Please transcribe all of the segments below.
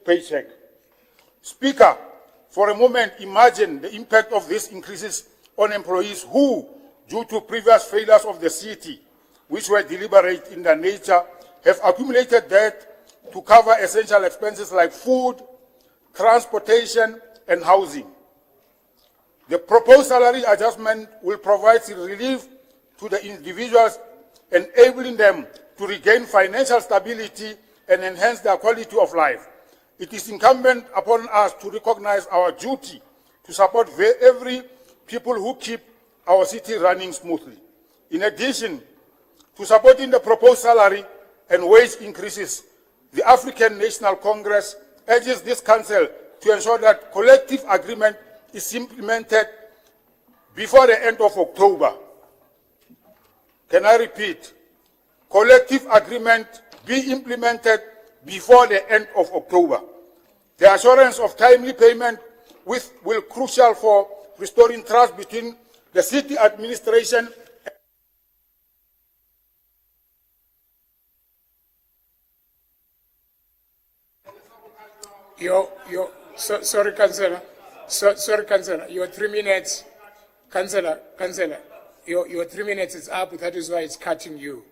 paycheck. Speaker, for a moment, imagine the impact of these increases on employees who, due to previous failures of the city, which were deliberate in their nature, have accumulated debt to cover essential expenses like food, transportation, and housing. The proposed salary adjustment will provide relief to the individuals, enabling them to regain financial stability and enhance their quality of life. It is incumbent upon us to recognize our duty to support every people who keep our city running smoothly. In addition to supporting the proposed salary and wage increases, the African National Congress urges this Council to ensure that collective agreement is implemented before the end of October. Can I repeat? Collective agreement be implemented before the end of October. The assurance of timely payment will be crucial for restoring trust between the city administration . Sorry, Councillor. Sorry, Councillor. Your 3 minutes, Councillor. Your 3 minutes is up. That is why it's cutting you.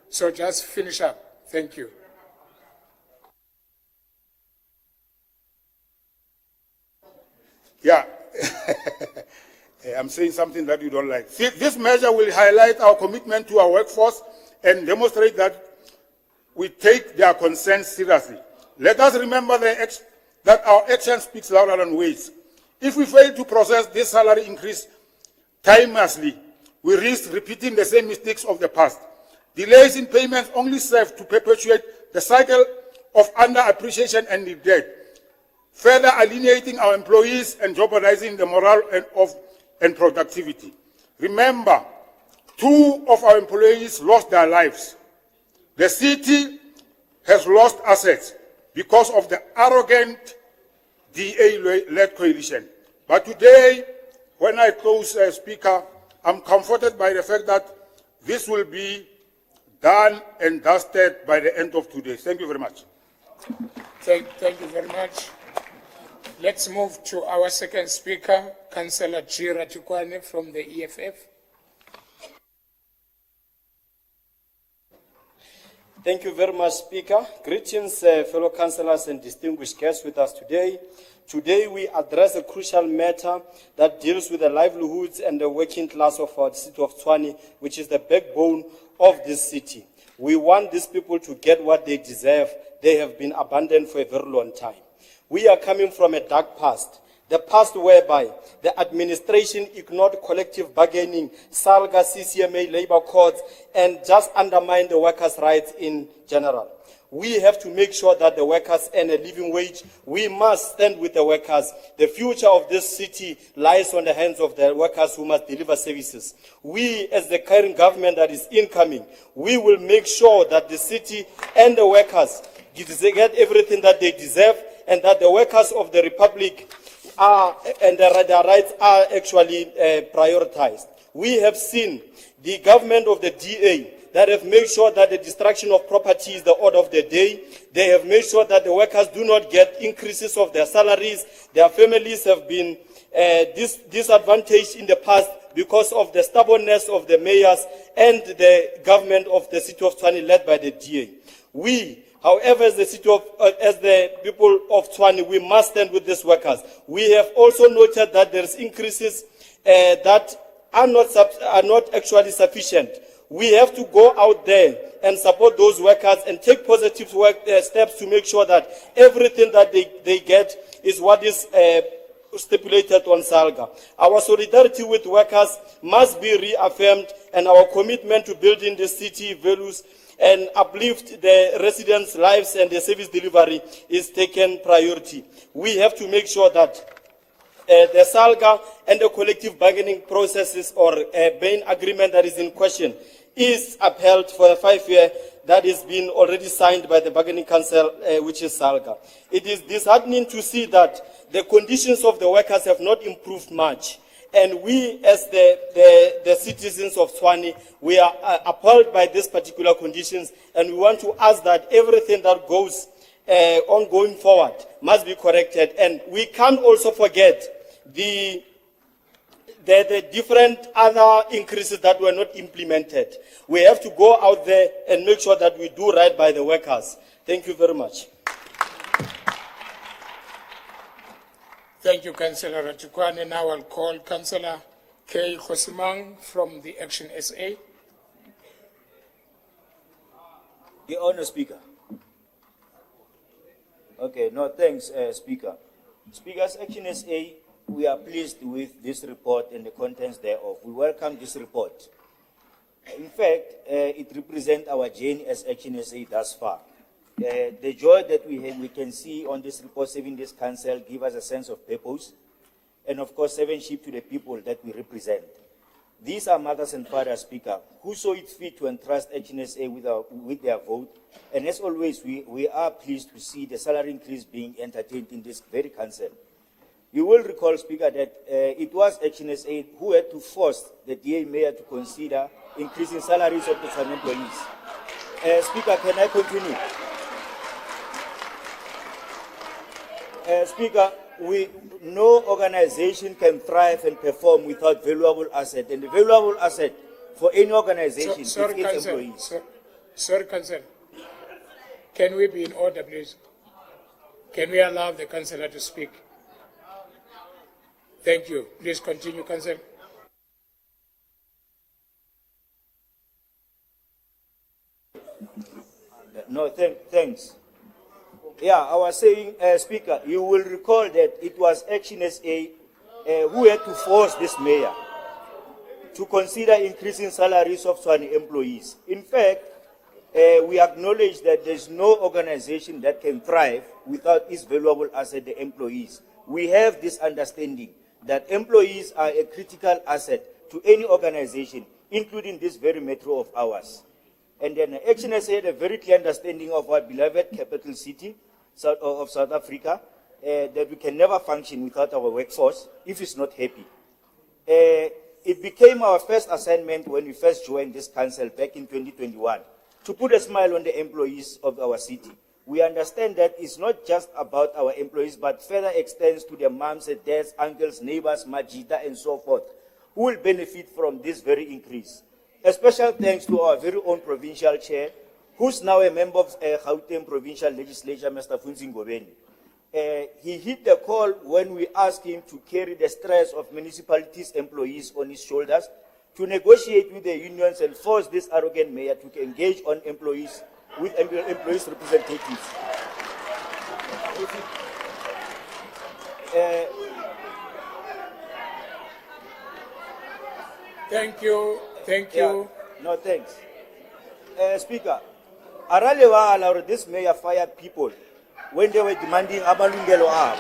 So just finish up. Thank you. Yeah. I'm saying something that you don't like. See, this measure will highlight our commitment to our workforce and demonstrate that we take their concerns seriously. Let us remember that our action speaks louder than words. If we fail to process this salary increase timelessly, we risk repeating the same mistakes of the past. Delays in payments only serve to perpetuate the cycle of underappreciation and neglect, further alienating our employees and jeopardizing the morale and productivity. Remember, 2 of our employees lost their lives. The city has lost assets because of the arrogant DA-led coalition. But today, when I close, Speaker, I'm comforted by the fact that this will be done and dusted by the end of today. Thank you very much. Thank you very much. Let's move to our second speaker, Councillor Tshwane from the EFF. Thank you very much, Speaker. Greetings, fellow councillors and distinguished guests with us today. Today we address a crucial matter that deals with the livelihoods and the working class of our city of Tshwane, which is the backbone of this city. We want these people to get what they deserve. They have been abandoned for a very long time. We are coming from a dark past, the past whereby the administration ignored collective bargaining, SALGA, CCMA, labor codes, and just undermined the workers' rights in general. We have to make sure that the workers earn a living wage. We must stand with the workers. The future of this city lies on the hands of the workers who must deliver services. We, as the current government that is incoming, we will make sure that the city and the workers get everything that they deserve, and that the workers of the Republic their rights are actually prioritized. We have seen the government of the DA that have made sure that the destruction of property is the order of the day. They have made sure that the workers do not get increases of their salaries. Their families have been disadvantaged in the past because of the stubbornness of the mayors and the government of the city of Tshwane led by the DA. We, however, as the people of Tshwane, we must stand with these workers. We have also noted that there is increases that are not actually sufficient. We have to go out there and support those workers and take positive steps to make sure that everything that they get is what is stipulated on SALGA. Our solidarity with workers must be reaffirmed, and our commitment to building the city values and uplift the residents' lives and the service delivery is taken priority. We have to make sure that the SALGA and the collective bargaining processes or main agreement that is in question is upheld for the 5-year that is being already signed by the bargaining council, which is SALGA. It is disheartening to see that the conditions of the workers have not improved much. And we, as the citizens of Tshwane, we are appalled by these particular conditions, and we want to ask that everything that goes on going forward must be corrected. And we can't also forget the different other increases that were not implemented. We have to go out there and make sure that we do right by the workers. Thank you very much. Thank you, Councillor Tshwane. Now I'll call Councillor K. Khosimang from the Action SA. The Honour Speaker. Okay, no, thanks, Speaker. Speaker's Action SA, we are pleased with this report and the contents thereof. We welcome this report. In fact, it represents our journey as Action SA thus far. The joy that we can see on this report, serving this council, give us a sense of purpose, and of course, servantship to the people that we represent. These are mothers and fathers, Speaker, who saw it fit to entrust Action SA with their vote, and as always, we are pleased to see the salary increase being entertained in this very council. You will recall, Speaker, that it was Action SA who had to force the DA mayor to consider increasing salaries of the Tshwane employees. Speaker, can I continue? Speaker, no organization can thrive and perform without valuable asset. And the valuable asset for any organization is its employees. Sorry, Councillor. Can we be in order, please? Can we allow the Councillor to speak? Thank you. Please continue, Councillor. No, thanks. Yeah, I was saying, Speaker, you will recall that it was Action SA who had to force this mayor to consider increasing salaries of Tshwane employees. In fact, we acknowledge that there's no organization that can thrive without its valuable asset, the employees. We have this understanding that employees are a critical asset to any organization, including this very metro of ours. And then Action SA had a very clear understanding of our beloved capital city of South Africa, that we can never function without our workforce if it's not happy. It became our first assignment when we first joined this council back in 2021 to put a smile on the employees of our city. We understand that it's not just about our employees, but further extends to their moms and dads, uncles, neighbors, Majida, and so forth, who will benefit from this very increase. A special thanks to our very own provincial chair, who's now a member of Gayton provincial legislature, Mr. Funzi Ngobeni. He hit the call when we asked him to carry the stress of municipalities' employees on his shoulders, to negotiate with the unions and force this arrogant mayor to engage on employees with employees' representatives. Thank you. Thank you. Yeah, no, thanks. Speaker, Aralewala or this mayor fired people when they were demanding amalungelo ab.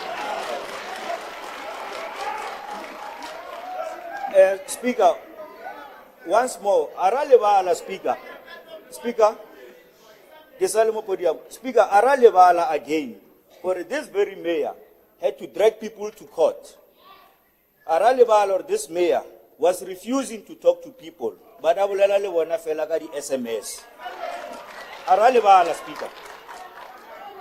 Speaker, once more, Aralewala, Speaker, Speaker, Aralewala again, for this very mayor had to drag people to court. Aralewala or this mayor was refusing to talk to people, but I will allow the SMS. Aralewala, Speaker.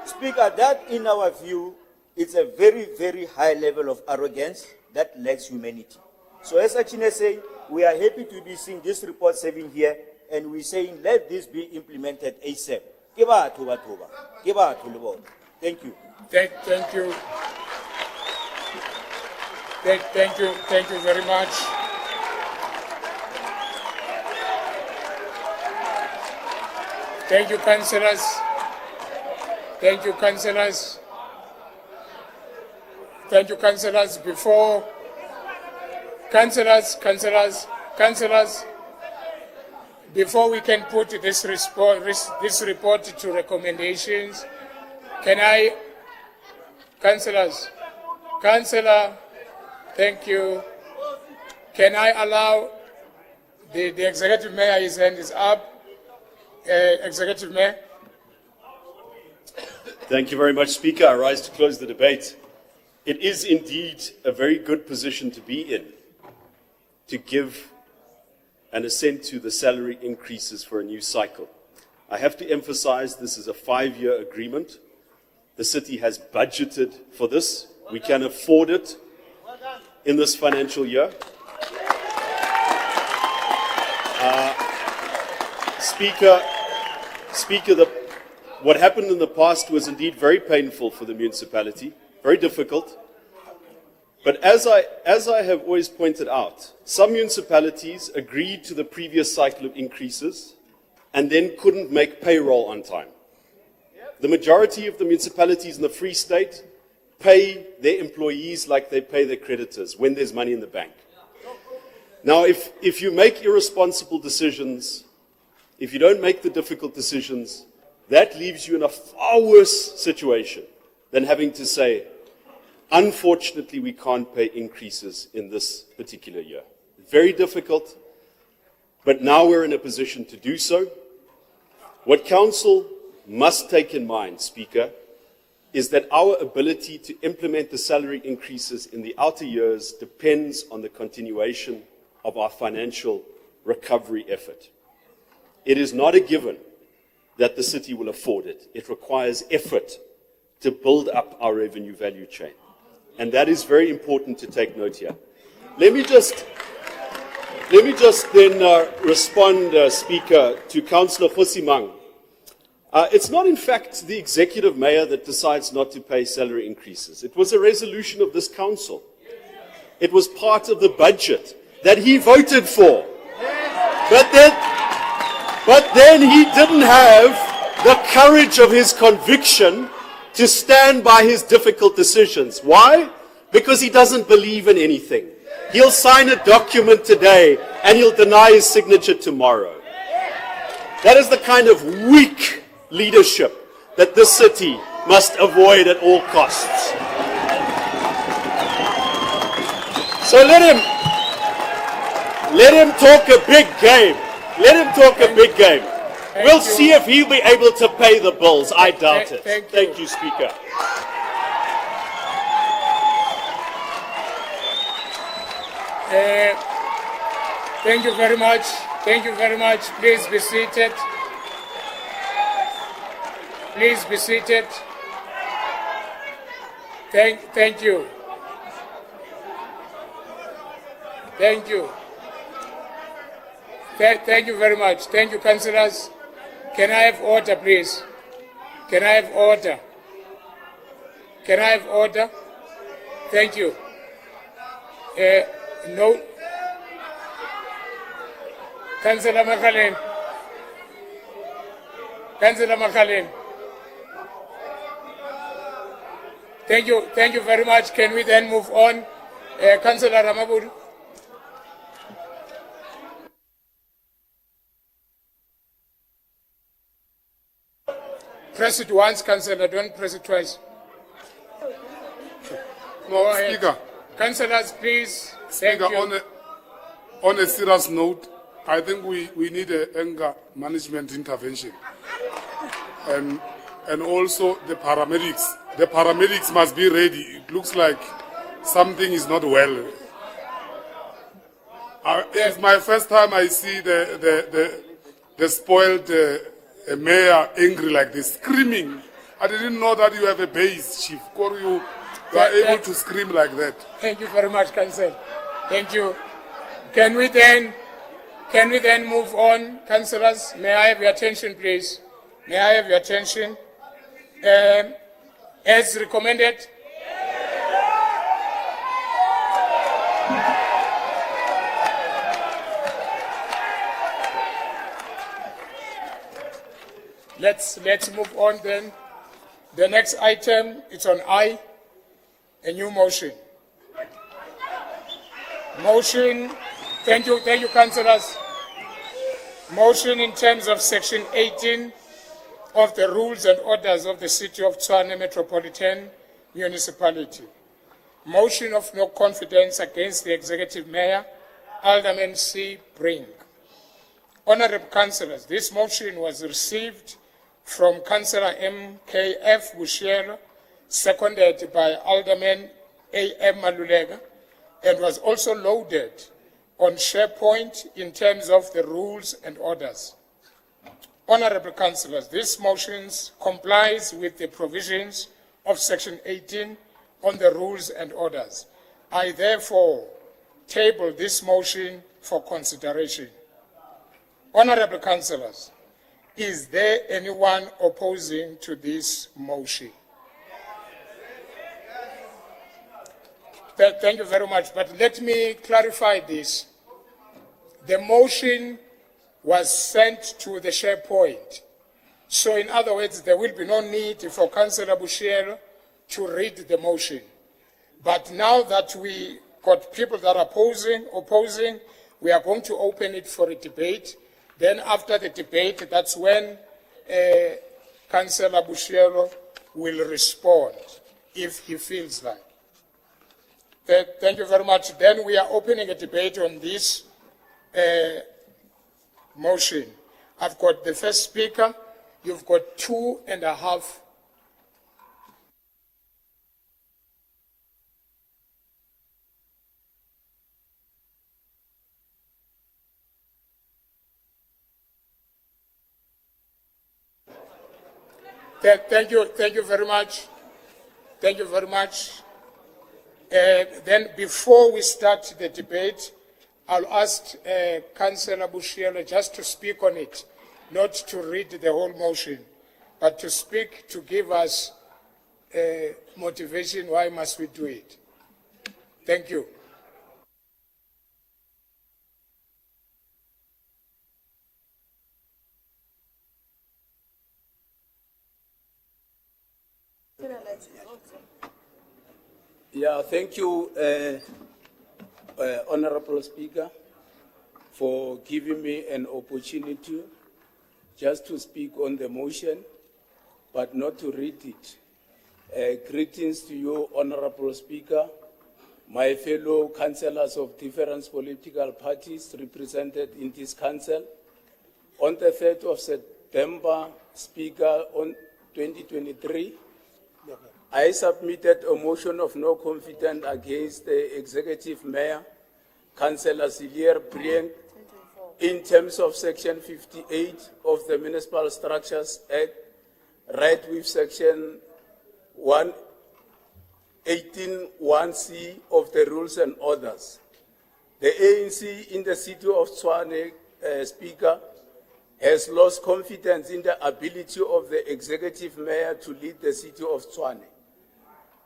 Speaker, that in our view, it's a very, very high level of arrogance that lacks humanity. So as Action SA, we are happy to be seeing this report serving here, and we're saying let this be implemented ASAP. Thank you. Thank you. Thank you very much. Thank you, councillors. Thank you, councillors. Thank you, councillors. Before before we can put this report to recommendations, can I, councillor, thank you. Can I allow the executive mayor, his hand is up. Executive Mayor. Thank you very much, Speaker. I rise to close the debate. It is indeed a very good position to be in, to give an assent to the salary increases for a new cycle. I have to emphasize this is a 5-year agreement. The city has budgeted for this. We can afford it in this financial year. Speaker, what happened in the past was indeed very painful for the municipality, very difficult. But as I have always pointed out, some municipalities agreed to the previous cycle of increases and then couldn't make payroll on time. The majority of the municipalities in the Free State pay their employees like they pay their creditors when there's money in the bank. Now, if you make irresponsible decisions, if you don't make the difficult decisions, that leaves you in a far worse situation than having to say, unfortunately, we can't pay increases in this particular year. Very difficult, but now we're in a position to do so. What Council must take in mind, Speaker, is that our ability to implement the salary increases in the outer years depends on the continuation of our financial recovery effort. It is not a given that the city will afford it. It requires effort to build up our revenue value chain. And that is very important to take note here. Let me just then respond, Speaker, to Councillor Khosimang. It's not, in fact, the executive mayor that decides not to pay salary increases. It was a resolution of this council. It was part of the budget that he voted for. But then he didn't have the courage of his conviction to stand by his difficult decisions. Why? Because he doesn't believe in anything. He'll sign a document today and he'll deny his signature tomorrow. That is the kind of weak leadership that this city must avoid at all costs. So let him talk a big game. Let him talk a big game. We'll see if he'll be able to pay the bills. I doubt it. Thank you, Speaker. Thank you very much. Thank you very much. Please be seated. Please be seated. Thank you. Thank you. Thank you very much. Thank you, councillors. Can I have order, please? Can I have order? Can I have order? Thank you. No. Councillor Makhalem. Councillor Makhalem. Thank you very much. Can we then move on? Councillor Ramaphosa. Press it once, Councillor, don't press it twice. No, Speaker. Councillors, please. Thank Speaker, you. on a serious note, I think we need an anger management intervention. And also the paramedics. The paramedics must be ready. It looks like something is not well. It's my first time I see the spoiled mayor angry like this, screaming. I didn't know that you have a base, Chief. Or you are able to scream like that. Thank you very much, Councillor. Thank you. Can we then move on, councillors? May I have your attention, please? May I have your attention? As recommended. Let's move on then. The next item is on I, a new motion. Motion, thank you, councillors. Motion in terms of section 18 of the rules and orders of the City of Tshwane Metropolitan Municipality. Motion of no confidence against the Executive Mayor, Alderman C. Brink. Honorable councillors, this motion was received from Councillor M.K.F. Bushielo, seconded by Alderman A.M. Malulega, and was also loaded on SharePoint in terms of the rules and orders. Honorable councillors, this motion complies with the provisions of Section 18 on the rules and orders. I therefore table this motion for consideration. Honorable Councillors, is there anyone opposing to this motion? Thank you very much, but let me clarify this. The motion was sent to the SharePoint. So in other words, there will be no need for Councillor Bushielo to read the motion. But now that we got people that are opposing, we are going to open it for a debate. Then after the debate, that's when Councillor Bushielo will respond, if he feels like. Thank you very much. Then we are opening a debate on this motion. I've got the first speaker. You've got 2.5. Thank you very much. Thank you very much. Then before we start the debate, I'll ask Councillor Bushielo just to speak on it, not to read the whole motion, but to speak, to give us motivation, why must we do it. Thank you. Yeah, thank you, Honorable Speaker, for giving me an opportunity just to speak on the motion, but not to read it. Greetings to you, Honorable Speaker, my fellow councillors of different political parties represented in this council. On the 3rd of September, Speaker, on 2023, I submitted a motion of no confidence against the Executive Mayor, Councillor Silier Brieng, in terms of Section 58 of the Municipal Structures Act, right with Section 118(1)(c) of the Rules and Orders. The ANC in the city of Tshwane, Speaker, has lost confidence in the ability of the Executive Mayor to lead the city of Tshwane.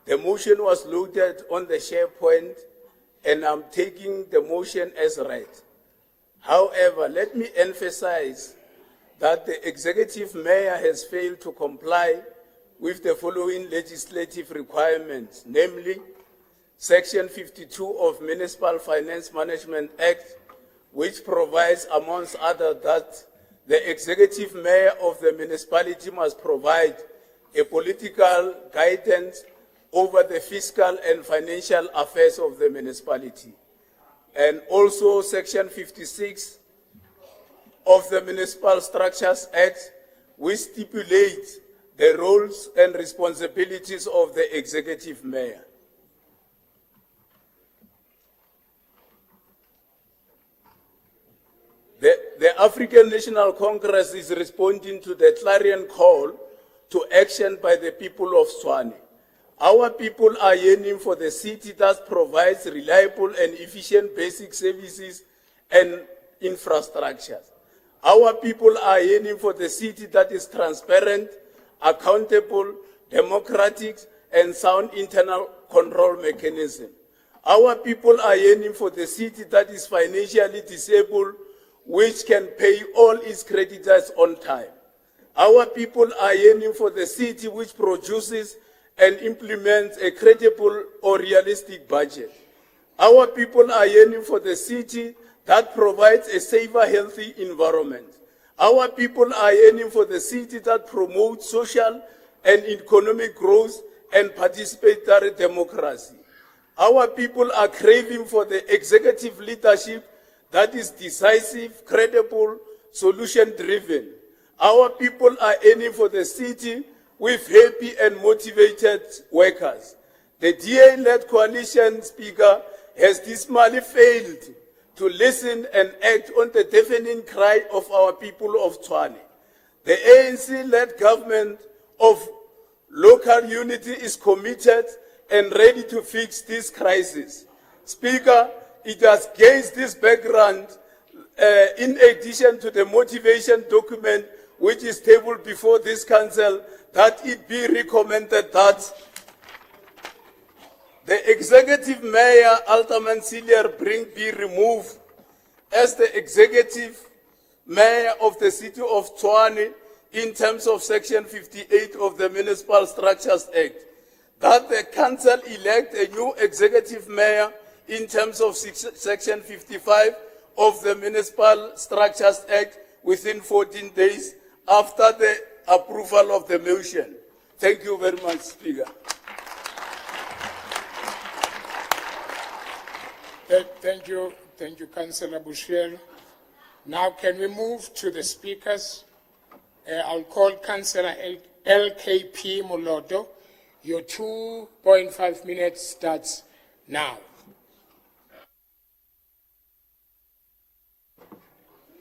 The motion was loaded on the SharePoint, and I'm taking the motion as read. However, let me emphasize that the Executive Mayor has failed to comply with the following legislative requirements, namely Section 52 of Municipal Finance Management Act, which provides, amongst others, that the Executive Mayor of the municipality must provide a political guidance over the fiscal and financial affairs of the municipality. And also Section 56 of the Municipal Structures Act, which stipulates the roles and responsibilities of the Executive Mayor. The African National Congress is responding to the clarion call to action by the people of Tshwane. Our people are yearning for the city that provides reliable and efficient basic services and infrastructure. Our people are yearning for the city that is transparent, accountable, democratic, and sound internal control mechanism. Our people are yearning for the city that is financially disabled, which can pay all its creditors on time. Our people are yearning for the city which produces and implements a credible or realistic budget. Our people are yearning for the city that provides a safer, healthy environment. Our people are yearning for the city that promotes social and economic growth and participatory democracy. Our people are craving for the executive leadership that is decisive, credible, solution-driven. Our people are yearning for the city with happy and motivated workers. The DA-led coalition, Speaker, has dismally failed to listen and act on the deafening cry of our people of Tshwane. The ANC-led government of Local unity is committed and ready to fix this crisis. Speaker, it has against this background, in addition to the motivation document which is tabled before this council, that it be recommended that the executive mayor, Altaman Silier Brink, be removed as the executive mayor of the city of Tshwane in terms of Section 58 of the Municipal Structures Act. That the council elect a new executive mayor in terms of Section 55 of the Municipal Structures Act within 14 days after the approval of the motion. Thank you very much, Speaker. Thank you, Councillor Bushiel. Now can we move to the speakers? I'll call Councillor LKP Moloto. Your 2.5 minutes starts now.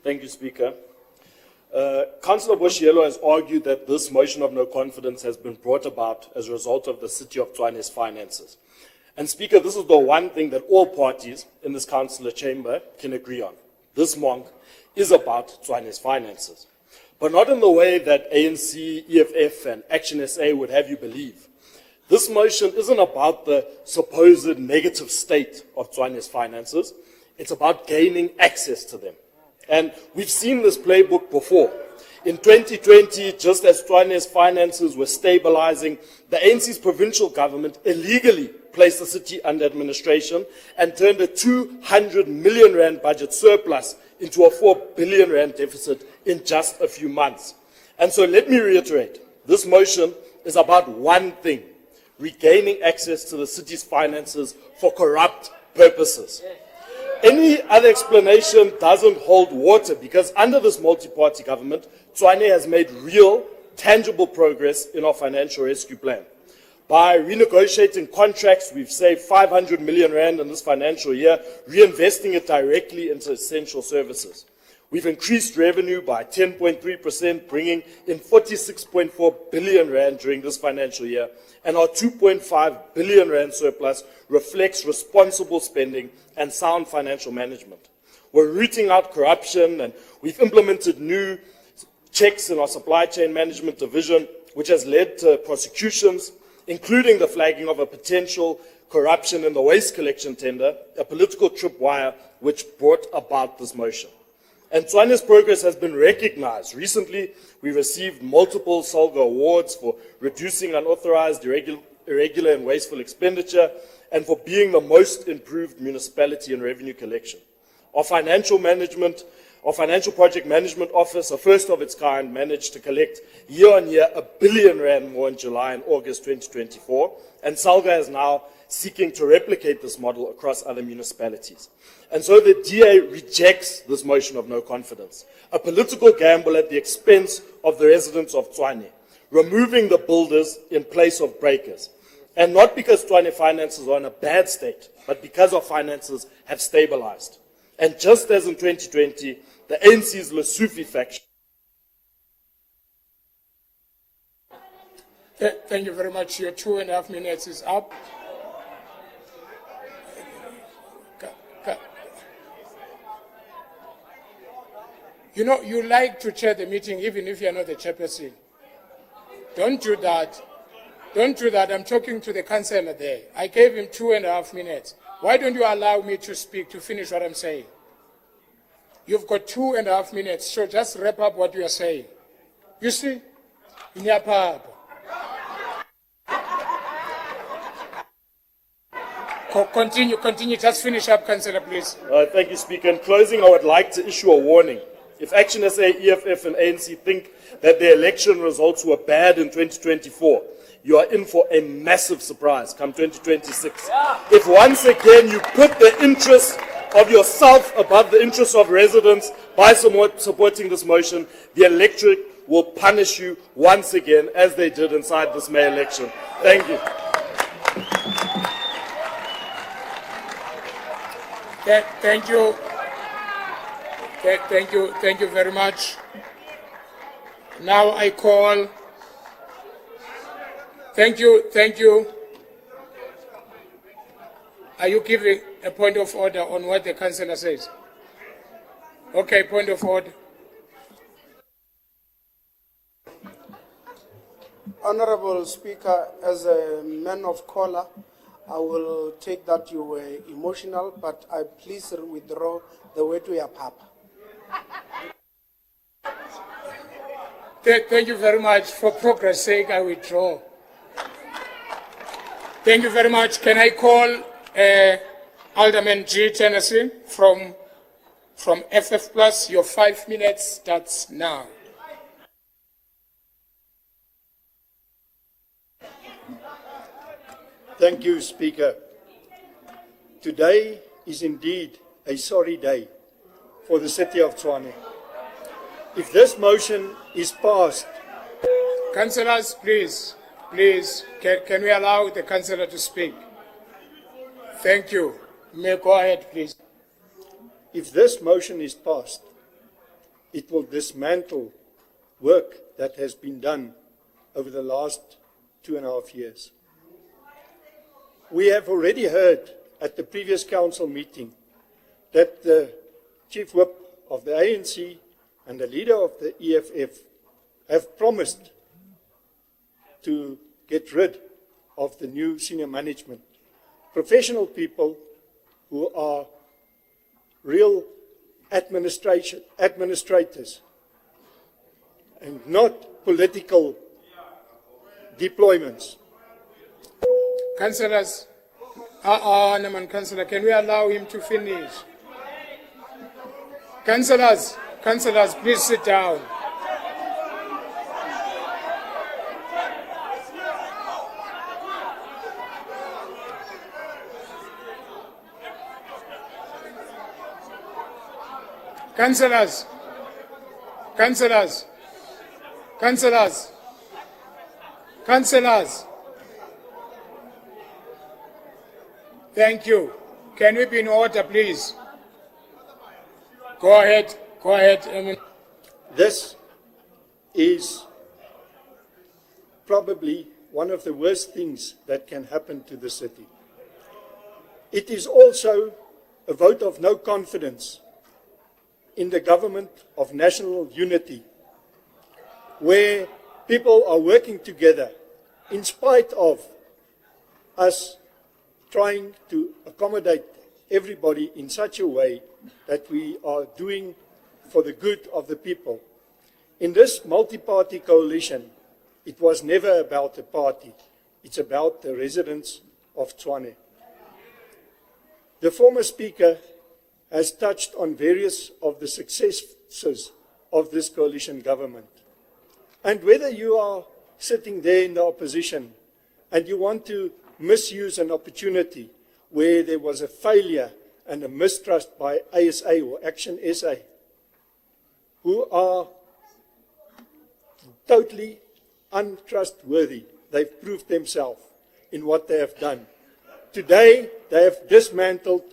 Thank you, Speaker. Councillor Bushielo has argued that this motion of no confidence has been brought about as a result of the City of Tshwane's finances. And Speaker, this is the one thing that all parties in this councillor chamber can agree on. This monk is about Tshwane's finances. But not in the way that ANC, EFF and Action SA would have you believe. This motion isn't about the supposed negative state of Tshwane's finances. It's about gaining access to them. And we've seen this playbook before. In 2020, just as Tshwane's finances were stabilizing, the ANC's provincial government illegally placed the city under administration and turned a 200 million rand budget surplus into a 4 billion rand deficit in just a few months. And so let me reiterate, this motion is about one thing: regaining access to the city's finances for corrupt purposes. Any other explanation doesn't hold water, because under this multi-party government, Tshwane has made real, tangible progress in our financial rescue plan. By renegotiating contracts, we've saved 500 million rand in this financial year, reinvesting it directly into essential services. We've increased revenue by 10.3%, bringing in 46.4 billion rand during this financial year, and our 2.5 billion rand surplus reflects responsible spending and sound financial management. We're rooting out corruption, and we've implemented new checks in our supply chain management division, which has led to prosecutions, including the flagging of a potential corruption in the waste collection tender, a political tripwire which brought about this motion. And Tshwane's progress has been recognized. Recently, we received multiple SALGA awards for reducing unauthorized, irregular and wasteful expenditure, and for being the most improved municipality in revenue collection. Our financial project management office, a first of its kind, managed to collect year-on-year 1 billion rand more in July and August 2024, and SALGA is now seeking to replicate this model across other municipalities. And so the DA rejects this motion of no confidence, a political gamble at the expense of the residents of Tshwane, removing the builders in place of breakers. And not because Tshwane finances are in a bad state, but because our finances have stabilized. And just as in 2020, the ANC's Lesotho faction. Thank you very much. Your 2.5 minutes is up. You know, you like to chair the meeting even if you're not the chairperson. Don't do that. Don't do that. I'm talking to the councillor there. I gave him 2.5 minutes. Why don't you allow me to speak, to finish what I'm saying? You've got 2.5 minutes, so just wrap up what you are saying. You see? Continue. Just finish up, Councillor, please. Thank you, Speaker. In closing, I would like to issue a warning. If Action SA, EFF and ANC think that the election results were bad in 2024, you are in for a massive surprise come 2026. If once again you put the interests of yourself above the interests of residents by supporting this motion, the electorate will punish you once again, as they did inside this May election. Thank you. Thank you. Thank you very much. Now I call Thank you, thank you. Are you giving a point of order on what the councillor says? Okay, point of order. Honorable Speaker, as a man of color, I will take that you were emotional, but I please withdraw the word to your papa. Thank you very much. For progress' sake, I withdraw. Thank you very much. Can I call Alderman G. Tennessee from FF Plus? Your 5 minutes starts now. Thank you, Speaker. Today is indeed a sorry day for the city of Tshwane. If this motion is passed, Councillors, please, can we allow the councillor to speak? Thank you. May go ahead, please. if this motion is passed, it will dismantle work that has been done over the last 2.5 years. We have already heard at the previous council meeting that the chief whip of the ANC and the leader of the EFF have promised to get rid of the new senior management. Professional people who are real administrators and not political deployments. Councillors, Councillor, can we allow him to finish? Councillors, please sit down. Councillors, thank you. Can we be in order, please? Go ahead. This is probably one of the worst things that can happen to the city. It is also a vote of no confidence in the government of national unity, where people are working together in spite of us trying to accommodate everybody in such a way that we are doing for the good of the people. In this multi-party coalition, it was never about a party. It's about the residents of Tshwane. The former speaker has touched on various of the successes of this coalition government. And whether you are sitting there in the opposition and you want to misuse an opportunity where there was a failure and a mistrust by ASA or Action SA, who are totally untrustworthy. They've proved themselves in what they have done. Today, they have dismantled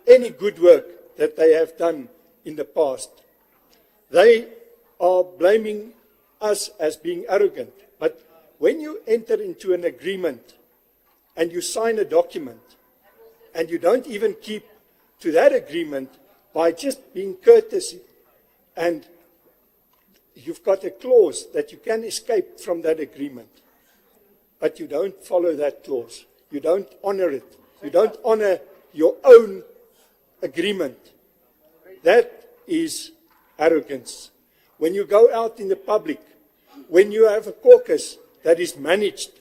any good work that they have done in the past. They are blaming us as being arrogant. But when you enter into an agreement and you sign a document and you don't even keep to that agreement by just being courteous, and you've got a clause that you can escape from that agreement, but you don't follow that clause. You don't honor it. You don't honor your own agreement. That is arrogance. When you go out in the public, when you have a caucus that is managed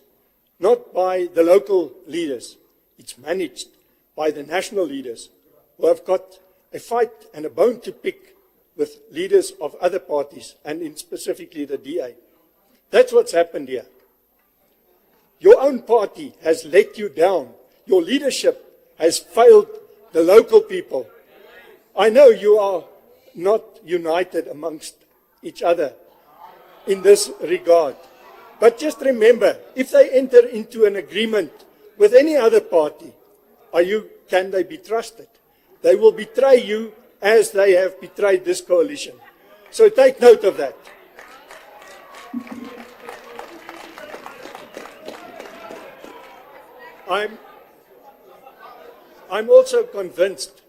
not by the local leaders, it's managed by the national leaders who have got a fight and a bone to pick with leaders of other parties, and in specifically the DA. That's what's happened here. Your own party has let you down. Your leadership has failed the local people. I know you are not united amongst each other in this regard. But just remember, if they enter into an agreement with any other party, can they be trusted? They will betray you as they have betrayed this coalition. So take note of that. I'm also convinced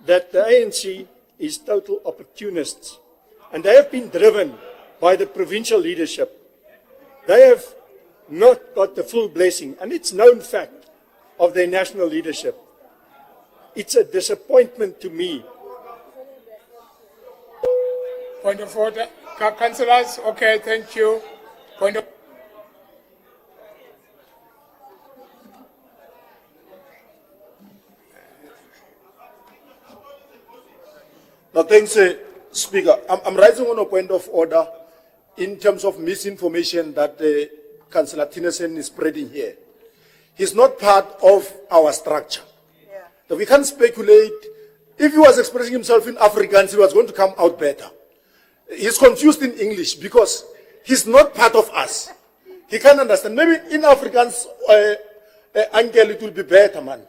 that the ANC is total opportunists, and they have been driven by the provincial leadership. They have not got the full blessing, and it's known fact, of their national leadership. It's a disappointment to me. Point of order. Councillors, okay, thank you. Point of No, thanks, Speaker. I'm rising on a point of order in terms of misinformation that Councillor Tshwane is spreading here. He's not part of our structure. So we can't speculate. If he was expressing himself in Afrikaans, he was going to come out better. He's confused in English because he's not part of us. He can't understand. Maybe in Afrikaans, Angel, it will be better, man.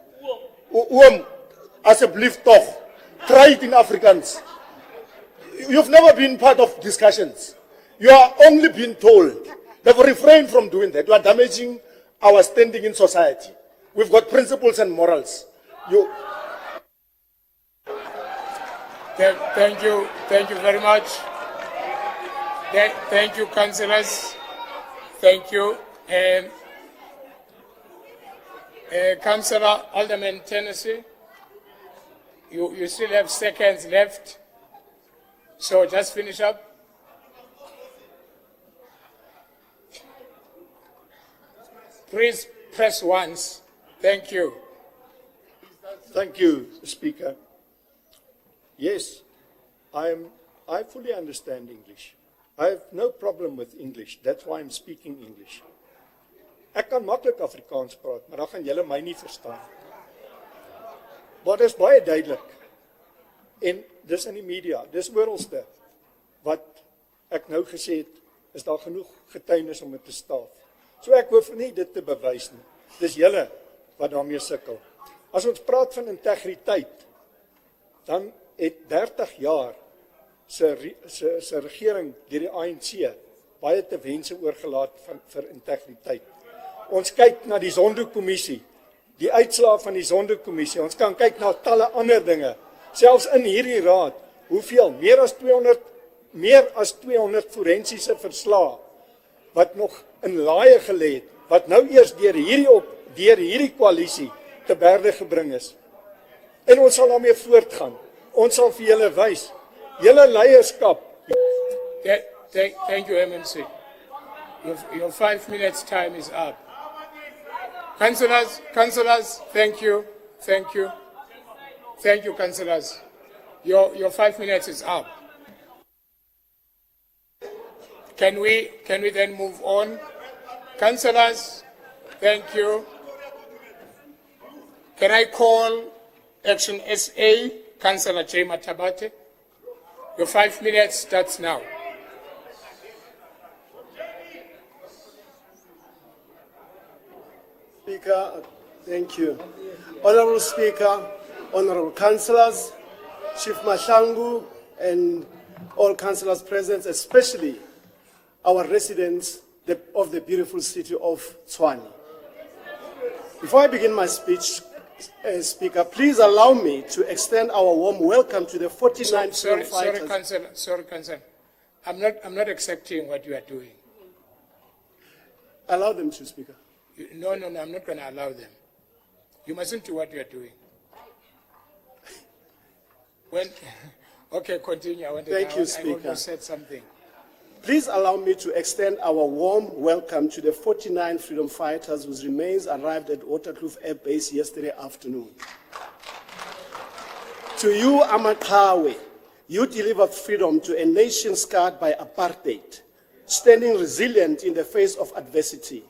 As a belief toch. Try it in Afrikaans. You've never been part of discussions. You are only being told. They've refrained from doing that. You are damaging our standing in society. We've got principles and morals. Thank you very much. Thank you, councillors. Thank you. Councillor Alderman Tennessee, you still have seconds left, so just finish up. Please press once. Thank you. Thank you, Speaker. Yes, I fully understand English. I have no problem with English. That's why I'm speaking English. Ek kan maklik Afrikaans praat, maar dan gaan julle my nie verstaan. Maar dit is baie duidelik. En dis in die media, dis oralste wat ek nou gesê het, is daar genoeg getuienis om dit te staaf. So ek hoef nie dit te bewys nie. Dis julle wat daarmee sukkel. As ons praat van integriteit, dan het 30 jaar se regering deur die ANC baie te wense oorgelaat vir integriteit. Ons kyk na die Zondo-kommissie, die uitslae van die Zondo-kommissie. Ons kan kyk na talle ander dinge. Selfs in hierdie raad, hoeveel? Meer as 200 forensiese verslae wat nog in laaie gelê het, wat nou eers deur hierdie koalisie te berde gebring is. En ons sal daarmee voortgaan. Ons sal vir julle wys. Julle leierskap. Thank you, MMC. Your 5 minutes time is up. Councillors, thank you, councillors. Your 5 minutes is up. Can we then move on? Councillors, thank you. Can I call Action SA, Councillor J. Matabate? Your 5 minutes starts now. Speaker, thank you. Honorable Speaker, honorable councillors, Chief Mahlangu, and all councillors present, especially our residents of the beautiful city of Tshwane. Before I begin my speech, Speaker, please allow me to extend our warm welcome to the 49 freedom fighters. Sorry, Councillor. I'm not accepting what you are doing. Allow them to, Speaker. No, I'm not going to allow them. You mustn't do what you are doing. Okay, continue. Thank you, Speaker. I almost said something. Please allow me to extend our warm welcome to the 49 freedom fighters whose remains arrived at Waterkloof Air Base yesterday afternoon. To you, Amaqhawe, you delivered freedom to a nation scarred by apartheid, standing resilient in the face of adversity.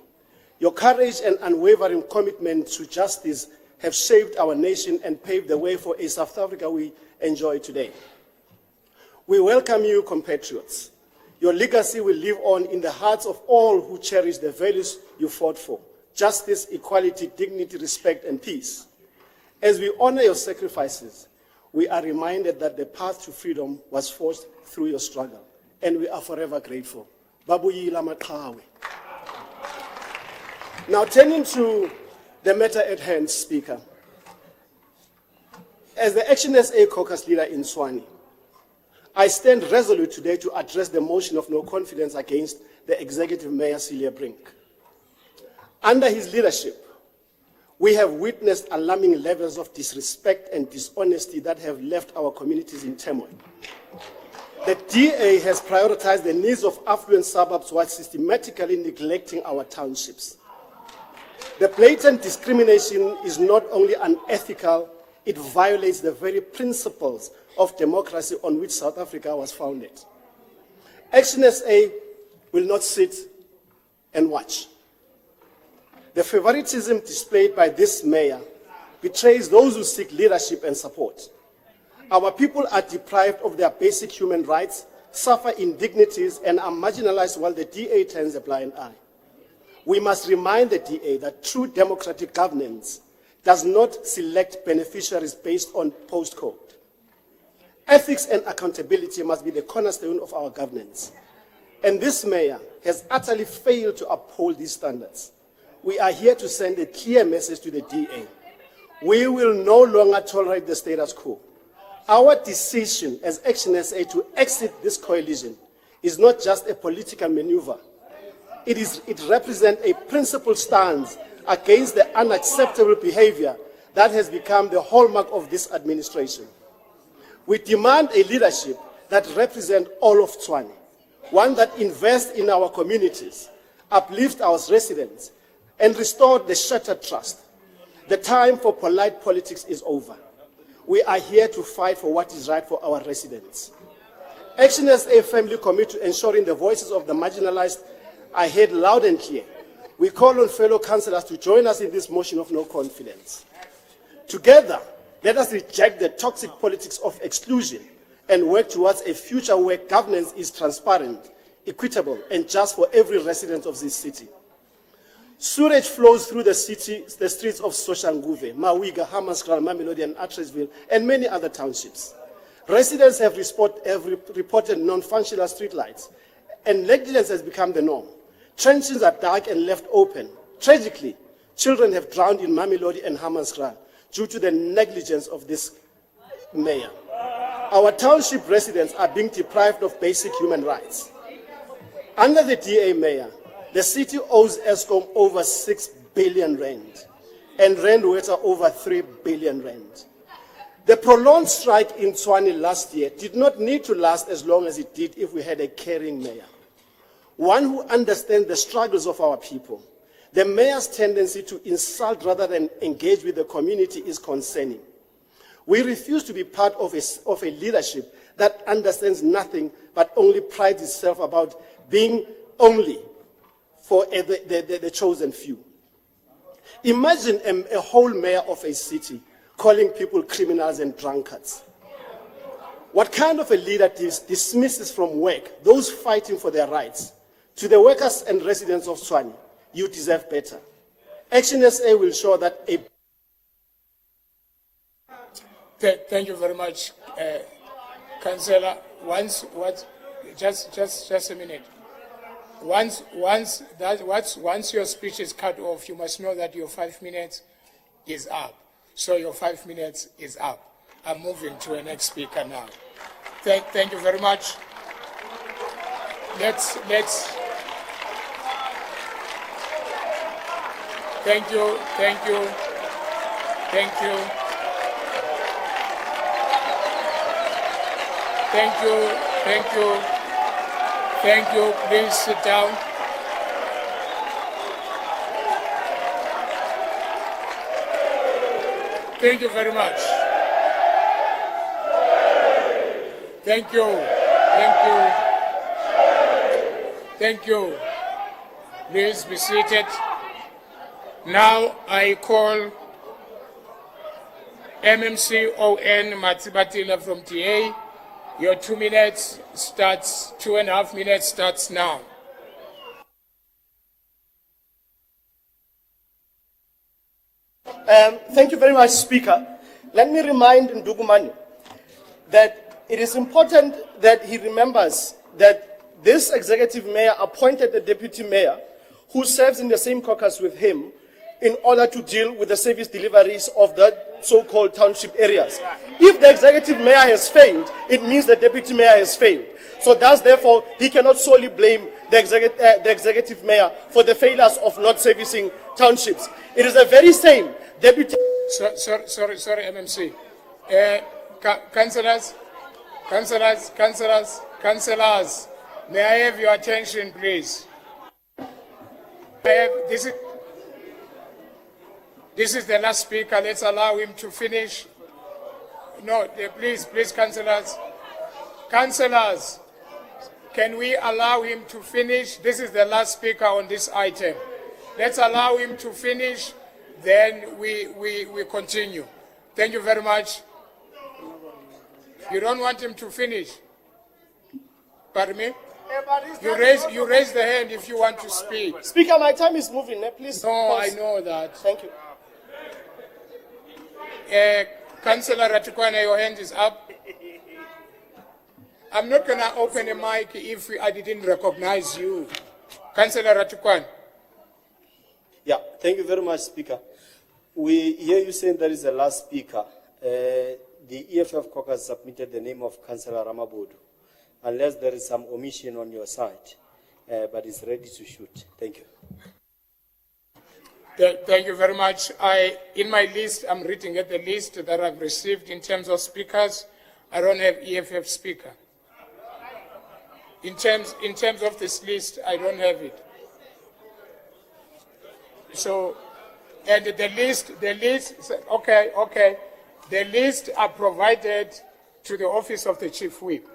Your courage and unwavering commitment to justice have shaped our nation and paved the way for a South Africa we enjoy today. We welcome you, compatriots. Your legacy will live on in the hearts of all who cherish the values you fought for: justice, equality, dignity, respect, and peace. As we honor your sacrifices, we are reminded that the path to freedom was forged through your struggle, and we are forever grateful. Babuyila Maqhawe. Now, turning to the matter at hand, Speaker. As the Action SA caucus leader in Tshwane, I stand resolute today to address the motion of no confidence against the Executive Mayor, Celia Brink. Under his leadership, we have witnessed alarming levels of disrespect and dishonesty that have left our communities in turmoil. The DA has prioritized the needs of affluent suburbs while systematically neglecting our townships. The blatant discrimination is not only unethical, it violates the very principles of democracy on which South Africa was founded. Action SA will not sit and watch. The favoritism displayed by this mayor betrays those who seek leadership and support. Our people are deprived of their basic human rights, suffer indignities, and are marginalized while the DA turns a blind eye. We must remind the DA that true democratic governance does not select beneficiaries based on postcode. Ethics and accountability must be the cornerstone of our governance. And this mayor has utterly failed to uphold these standards. We are here to send a clear message to the DA. We will no longer tolerate the status quo. Our decision as Action SA to exit this coalition is not just a political maneuver. It represents a principled stance against the unacceptable behavior that has become the hallmark of this administration. We demand a leadership that represents all of Tshwane, one that invests in our communities, uplifts our residents, and restore the shattered trust. The time for polite politics is over. We are here to fight for what is right for our residents. Action SA firmly committed to ensuring the voices of the marginalized are heard loud and clear. We call on fellow councillors to join us in this motion of no confidence. Together, let us reject the toxic politics of exclusion and work towards a future where governance is transparent, equitable, and just for every resident of this city. Sewage flows through the streets of Soshanguve, Mawiga, Hammanskraal, Mamelodi, and Atteridgeville, and many other townships. Residents have reported non-functional streetlights, and negligence has become the norm. Trenches are dark and left open. Tragically, children have drowned in Mamelodi and Hammanskraal due to the negligence of this mayor. Our township residents are being deprived of basic human rights. Under the DA mayor, the city owes Eskom over 6 billion rand and Randwater over 3 billion rand. The prolonged strike in Tshwane last year did not need to last as long as it did if we had a caring mayor, one who understands the struggles of our people. The mayor's tendency to insult rather than engage with the community is concerning. We refuse to be part of a leadership that understands nothing but only prides itself about being only for the chosen few. Imagine a whole mayor of a city calling people criminals and drunkards. What kind of a leader dismisses from work those fighting for their rights? To the workers and residents of Tshwane, you deserve better. Action SA will show that a... Thank you very much, Councillor. Just a minute. Once your speech is cut off, you must know that your 5 minutes is up. So your 5 minutes is up. I'm moving to the next speaker now. Thank you very much. Let's. Thank you. Please sit down. Thank you very much. Thank you. Please be seated. Now I call MMCON Matsibatila from TA. Your 2 minutes starts, 2.5 minutes starts now. Thank you very much, Speaker. Let me remind Ndugumani that it is important that he remembers that this executive mayor appointed the deputy mayor who serves in the same caucus with him in order to deal with the service deliveries of the so-called township areas. If the executive mayor has failed, it means the deputy mayor has failed. So thus, therefore, he cannot solely blame the executive mayor for the failures of not servicing townships. It is the very same deputy... Sorry, MMC. Councillors, may I have your attention, please? This is the last speaker. Let's allow him to finish. No, please, councillors. Councillors, can we allow him to finish? This is the last speaker on this item. Let's allow him to finish, then we continue. Thank you very much. You don't want him to finish? Pardon me? You raise the hand if you want to speak. Speaker, my time is moving. Please. No, pause. I know that. Thank you. Councillor Ratukwana, your hand is up. I'm not going to open a mic if I didn't recognize you. Councillor Ratukwana. Yeah, thank you very much, Speaker. We hear you saying that is the last speaker. The EFF caucus submitted the name of Councillor Ramaphosa, unless there is some omission on your side, but it's ready to shoot. Thank you. Thank you very much. In my list, I'm reading at the list that I've received in terms of speakers. I don't have EFF speaker. In terms of this list, I don't have it. So, and the list, okay. The lists are provided to the office of the Chief Whip.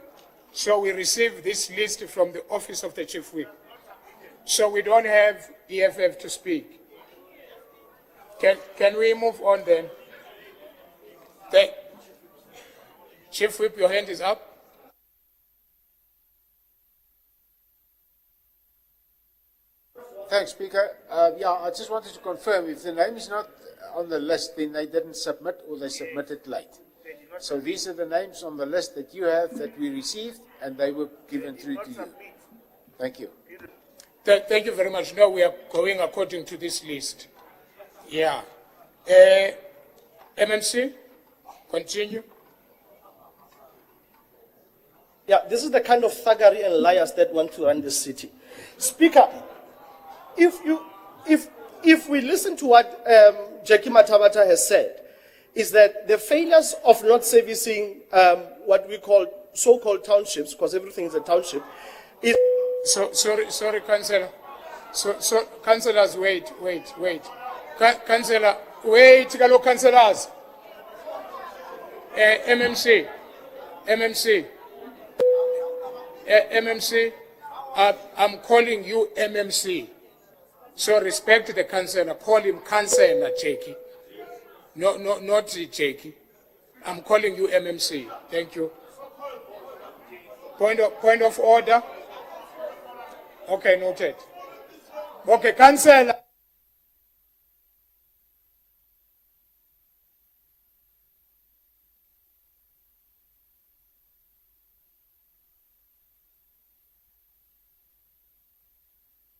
So we receive this list from the office of the Chief Whip. So we don't have EFF to speak. Can we move on then? Chief Whip, your hand is up. Thanks, Speaker. I just wanted to confirm, if the name is not on the list, then they didn't submit or they submitted late. So these are the names on the list that you have that we received and they were given through to you. Thank you. Thank you very much. No, we are going according to this list. Yeah. MMC, continue. Yeah, this is the kind of thuggery and liars that want to run this city. Speaker, if we listen to what Jackie Matabata has said, is that the failures of not servicing what we call so-called townships, because everything is a township, is... Sorry, Councillor. So, councillors, wait. Councillor, wait, hello, councillors. MMC, I'm calling you MMC. So respect the councillor. Call him Councillor Jackie. No, not Jackie. I'm calling you MMC. Thank you. Point of order. Okay, noted. Okay, Councillor.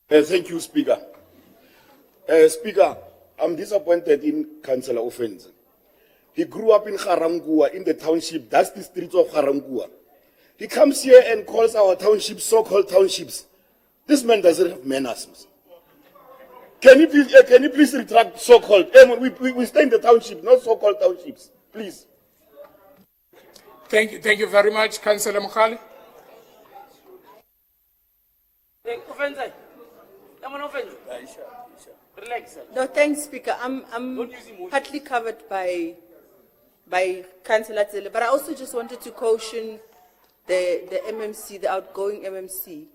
Thank you, Speaker. Speaker, I'm disappointed in Councillor Offense. He grew up in Garangua, in the township, that's the streets of Garangua. He comes here and calls our townships so-called townships. This man doesn't have manners. Can you please retract so-called? We stay in the township, not so-called townships. Please. Thank you very much, Councillor Mkhali. No, thanks, Speaker. I'm partly covered by Councillor Tsele, but I also just wanted to caution the MMC, the outgoing MMC,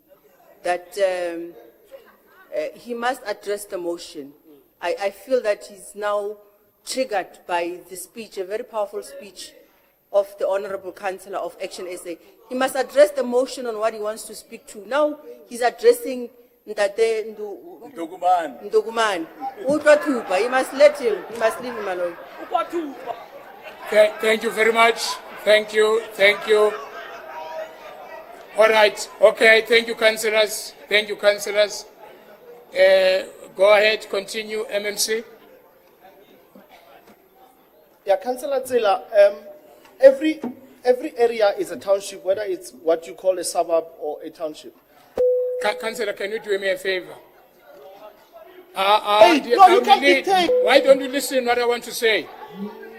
that he must address the motion. I feel that he's now triggered by the speech, a very powerful speech of the Honorable Councillor of Action SA. He must address the motion on what he wants to speak to. Now he's addressing Ntate Nduguman. You must let him. You must leave him alone. Thank you very much. Thank you. All right. Okay. Thank you, councillors. Go ahead. Continue, MMC. Yeah, Councillor Tsela, every area is a township, whether it's what you call a suburb or a township. Councillor, can you do me a favor? Hey, no, you can't dictate. Why don't you listen what I want to say?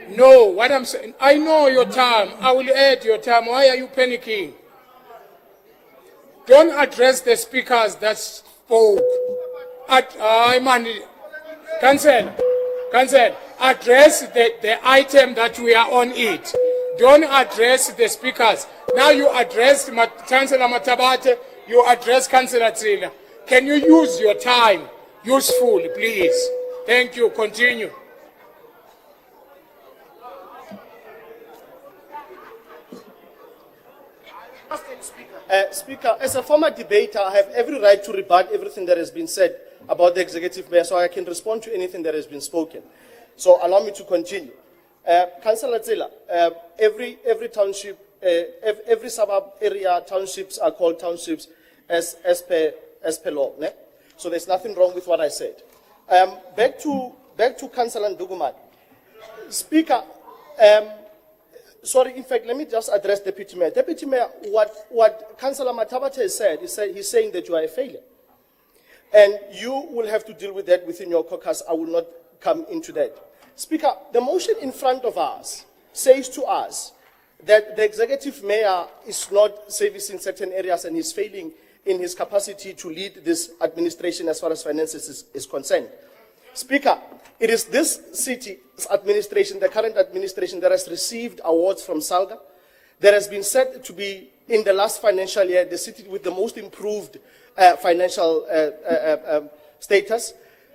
No, what I'm saying, I know your time. I will add your time. Why are you panicking? Don't address the speakers that spoke. Cancel. Address the item that we are on it. Don't address the speakers. Now you address Councillor Matabate, you address Councillor Tsela. Can you use your time usefully, please? Thank you. Continue. Speaker, as a former debater, I have every right to rebut everything that has been said about the executive mayor, so I can respond to anything that has been spoken. So allow me to continue. Councillor Tsela, every township, every suburb area townships are called townships as per law. Ne? So there's nothing wrong with what I said. Back to Councillor Nduguman. Speaker, sorry, in fact, let me just address Deputy Mayor. Deputy Mayor, what Councillor Matabate has said, he's saying that you are a failure. And you will have to deal with that within your caucus. I will not come into that. Speaker, the motion in front of us says to us that the executive mayor is not servicing certain areas and is failing in his capacity to lead this administration as far as finances is concerned. Speaker, it is this city's administration, the current administration, that has received awards from SALGA, that has been said to be, in the last financial year, the city with the most improved financial status.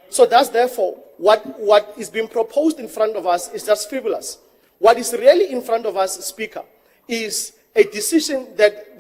So thus, therefore, what is being proposed in front of us is just frivolous. What is really in front of us, Speaker, is a decision that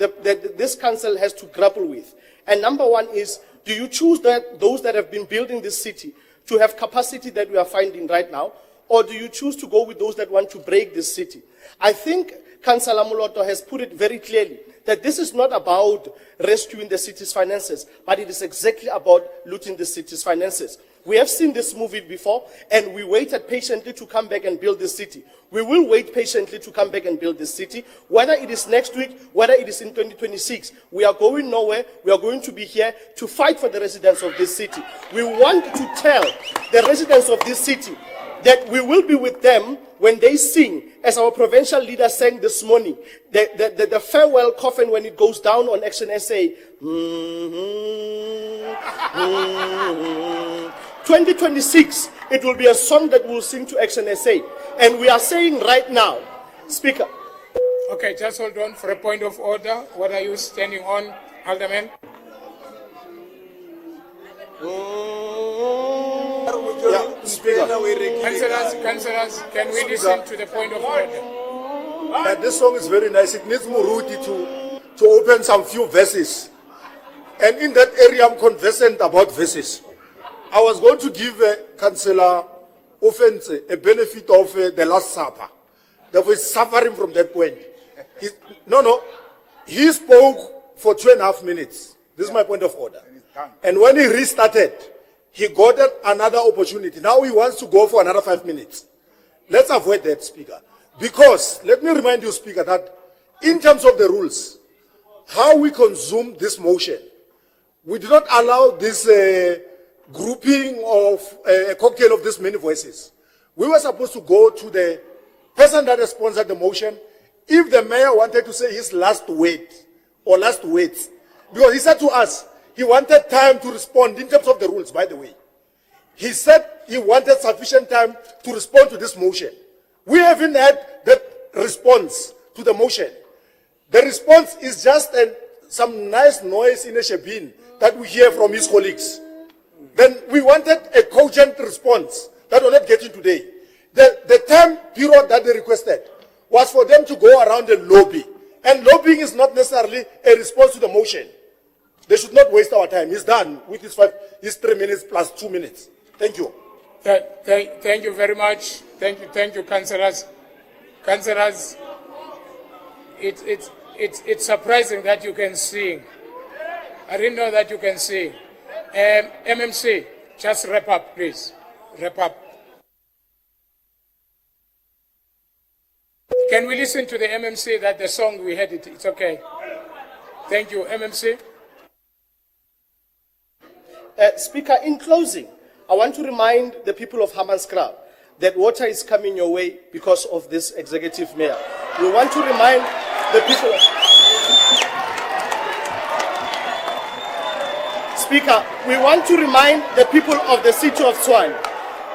this council has to grapple with. And number one is, do you choose those that have been building this city to have capacity that we are finding right now, or do you choose to go with those that want to break this city? I think Councillor Moloto has put it very clearly that this is not about rescuing the city's finances, but it is exactly about looting the city's finances. We have seen this movie before, and we waited patiently to come back and build this city. We will wait patiently to come back and build this city, whether it is next week, whether it is in 2026. We are going nowhere. We are going to be here to fight for the residents of this city. We want to tell the residents of this city that we will be with them when they sing, as our provincial leader sang this morning, the farewell coffin when it goes down on Action SA. 2026, it will be a song that we'll sing to Action SA. And we are saying right now, Speaker. Okay, just hold on for a point of order. What are you standing on, Alderman? Yeah, Speaker. Councillors, can we listen to the point of order? This song is very nice. It needs Muruti to open some few verses. And in that area, I'm conversant about verses. I was going to give Councillor Offense a benefit of the Last Supper. Therefore, he's suffering from that point. He spoke for 2.5 minutes. This is my point of order. And when he restarted, he got another opportunity. Now he wants to go for another 5 minutes. Let's avoid that, Speaker. Because, let me remind you, Speaker, that in terms of the rules, how we consume this motion, we do not allow this grouping of a cocktail of these many voices. We were supposed to go to the person that has sponsored the motion. If the mayor wanted to say his last word or last words, because he said to us, he wanted time to respond in terms of the rules, by the way. He said he wanted sufficient time to respond to this motion. We haven't had that response to the motion. The response is just some nice noise in a shebeen that we hear from his colleagues. Then we wanted a cogent response that we're not getting today. The time period that they requested was for them to go around and lobby. And lobbying is not necessarily a response to the motion. They should not waste our time. He's done with his 3 minutes plus 2 minutes. Thank you. Thank you very much. Thank you, councillors. Councillors, it's surprising that you can sing. I didn't know that you can sing. MMC, just wrap up, please. Wrap up. Can we listen to the MMC that the song we had it? It's okay. Thank you, MMC. Speaker, in closing, I want to remind the people of Hammanskraal that water is coming your way because of this executive mayor. We want to remind the people. Speaker, we want to remind the people of the city of Tshwane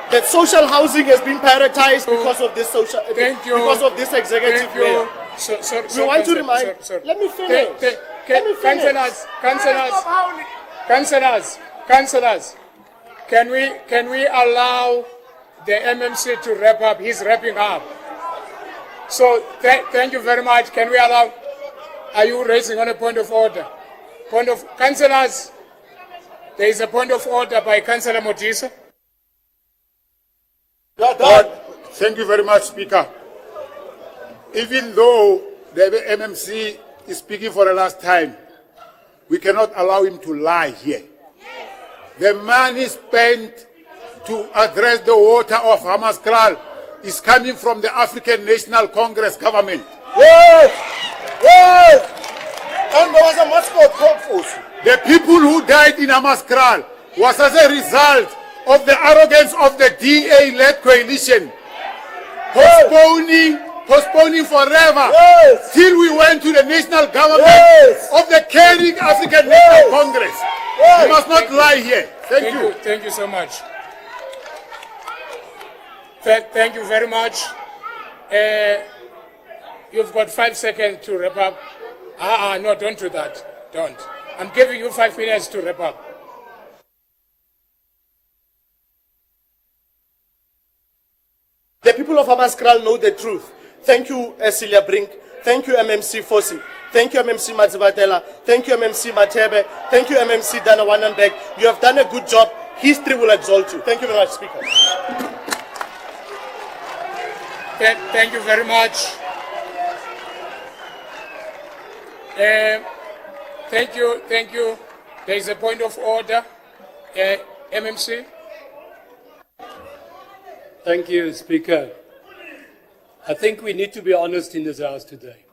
that social housing has been prioritized because of this because of this executive mayor. We want to remind. Let me finish. Councillors, can we allow the MMC to wrap up? He's wrapping up. So thank you very much. Can we allow? Are you raising on a point of order? Councillors, there is a point of order by Councillor Modisa. Thank you very much, Speaker. Even though the MMC is speaking for the last time, we cannot allow him to lie here. The money spent to address the water of Hammanskraal is coming from the African National Congress government. Yes! Yes! And there was a mascot called for. The people who died in Hammanskraal was as a result of the arrogance of the DA-led coalition, postponing forever till we went to the national government of the caring African National Congress. You must not lie here. Thank you. Thank you so much. Thank you very much. You've got 5 seconds to wrap up. No, don't do that. Don't. I'm giving you 5 minutes to wrap up. The people of Hammanskraal know the truth. Thank you, Celia Brink. Thank you, MMC Fosi. Thank you, MMC Madzibatela. Thank you, MMC Matebe. Thank you, MMC Dana Wanenberg. You have done a good job. History will exalt you. Thank you very much, Speaker. Thank you very much. Thank you. There is a point of order. MMC. Thank you, Speaker. I think we need to be honest in this House today.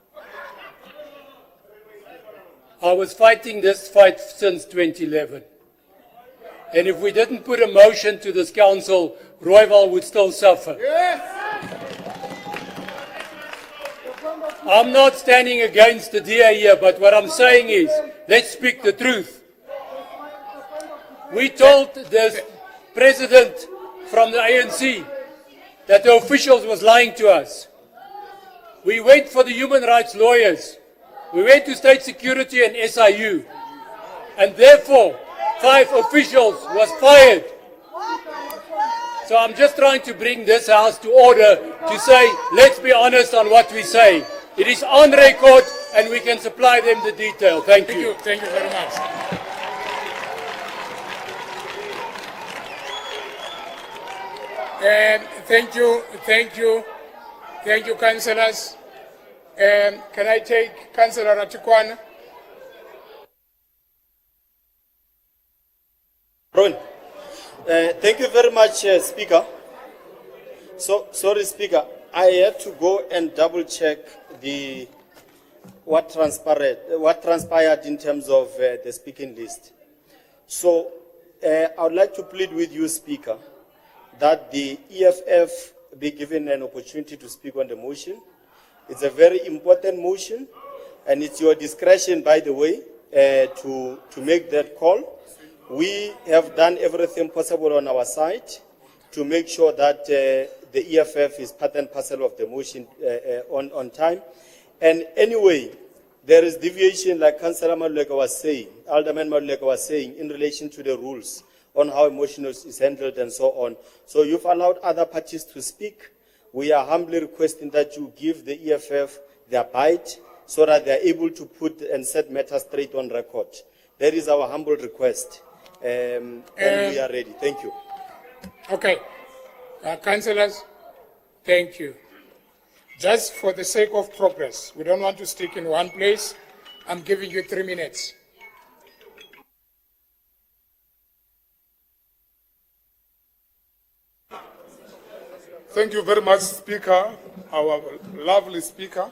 I was fighting this fight since 2011. And if we didn't put a motion to this council, Rooiwal would still suffer. I'm not standing against the DA here, but what I'm saying is, let's speak the truth. We told the president from the ANC that the officials was lying to us. We went for the human rights lawyers. We went to state security and SIU. And therefore, 5 officials was fired. So I'm just trying to bring this House to order to say, let's be honest on what we say. It is on record and we can supply them the detail. Thank you. Thank you very much. Thank you, councillors. Can I take Councillor Ratikwana? Ron, thank you very much, Speaker. Sorry, Speaker. I had to go and double check what transpired in terms of the speaking list. So I would like to plead with you, Speaker, that the EFF be given an opportunity to speak on the motion. It's a very important motion, and it's your discretion, by the way, to make that call. We have done everything possible on our side to make sure that the EFF is part and parcel of the motion on time. And anyway, there is deviation, like Councillor Maluleka was saying, Alderman Maluleka was saying, in relation to the rules on how a motion is handled and so on. So you've allowed other parties to speak. We are humbly requesting that you give the EFF their bite so that they are able to put and set matters straight on record. That is our humble request. And we are ready. Thank you. Okay. Councillors, thank you. Just for the sake of progress, we don't want to stick in one place. I'm giving you 3 minutes. Thank you very much, Speaker. our lovely speaker,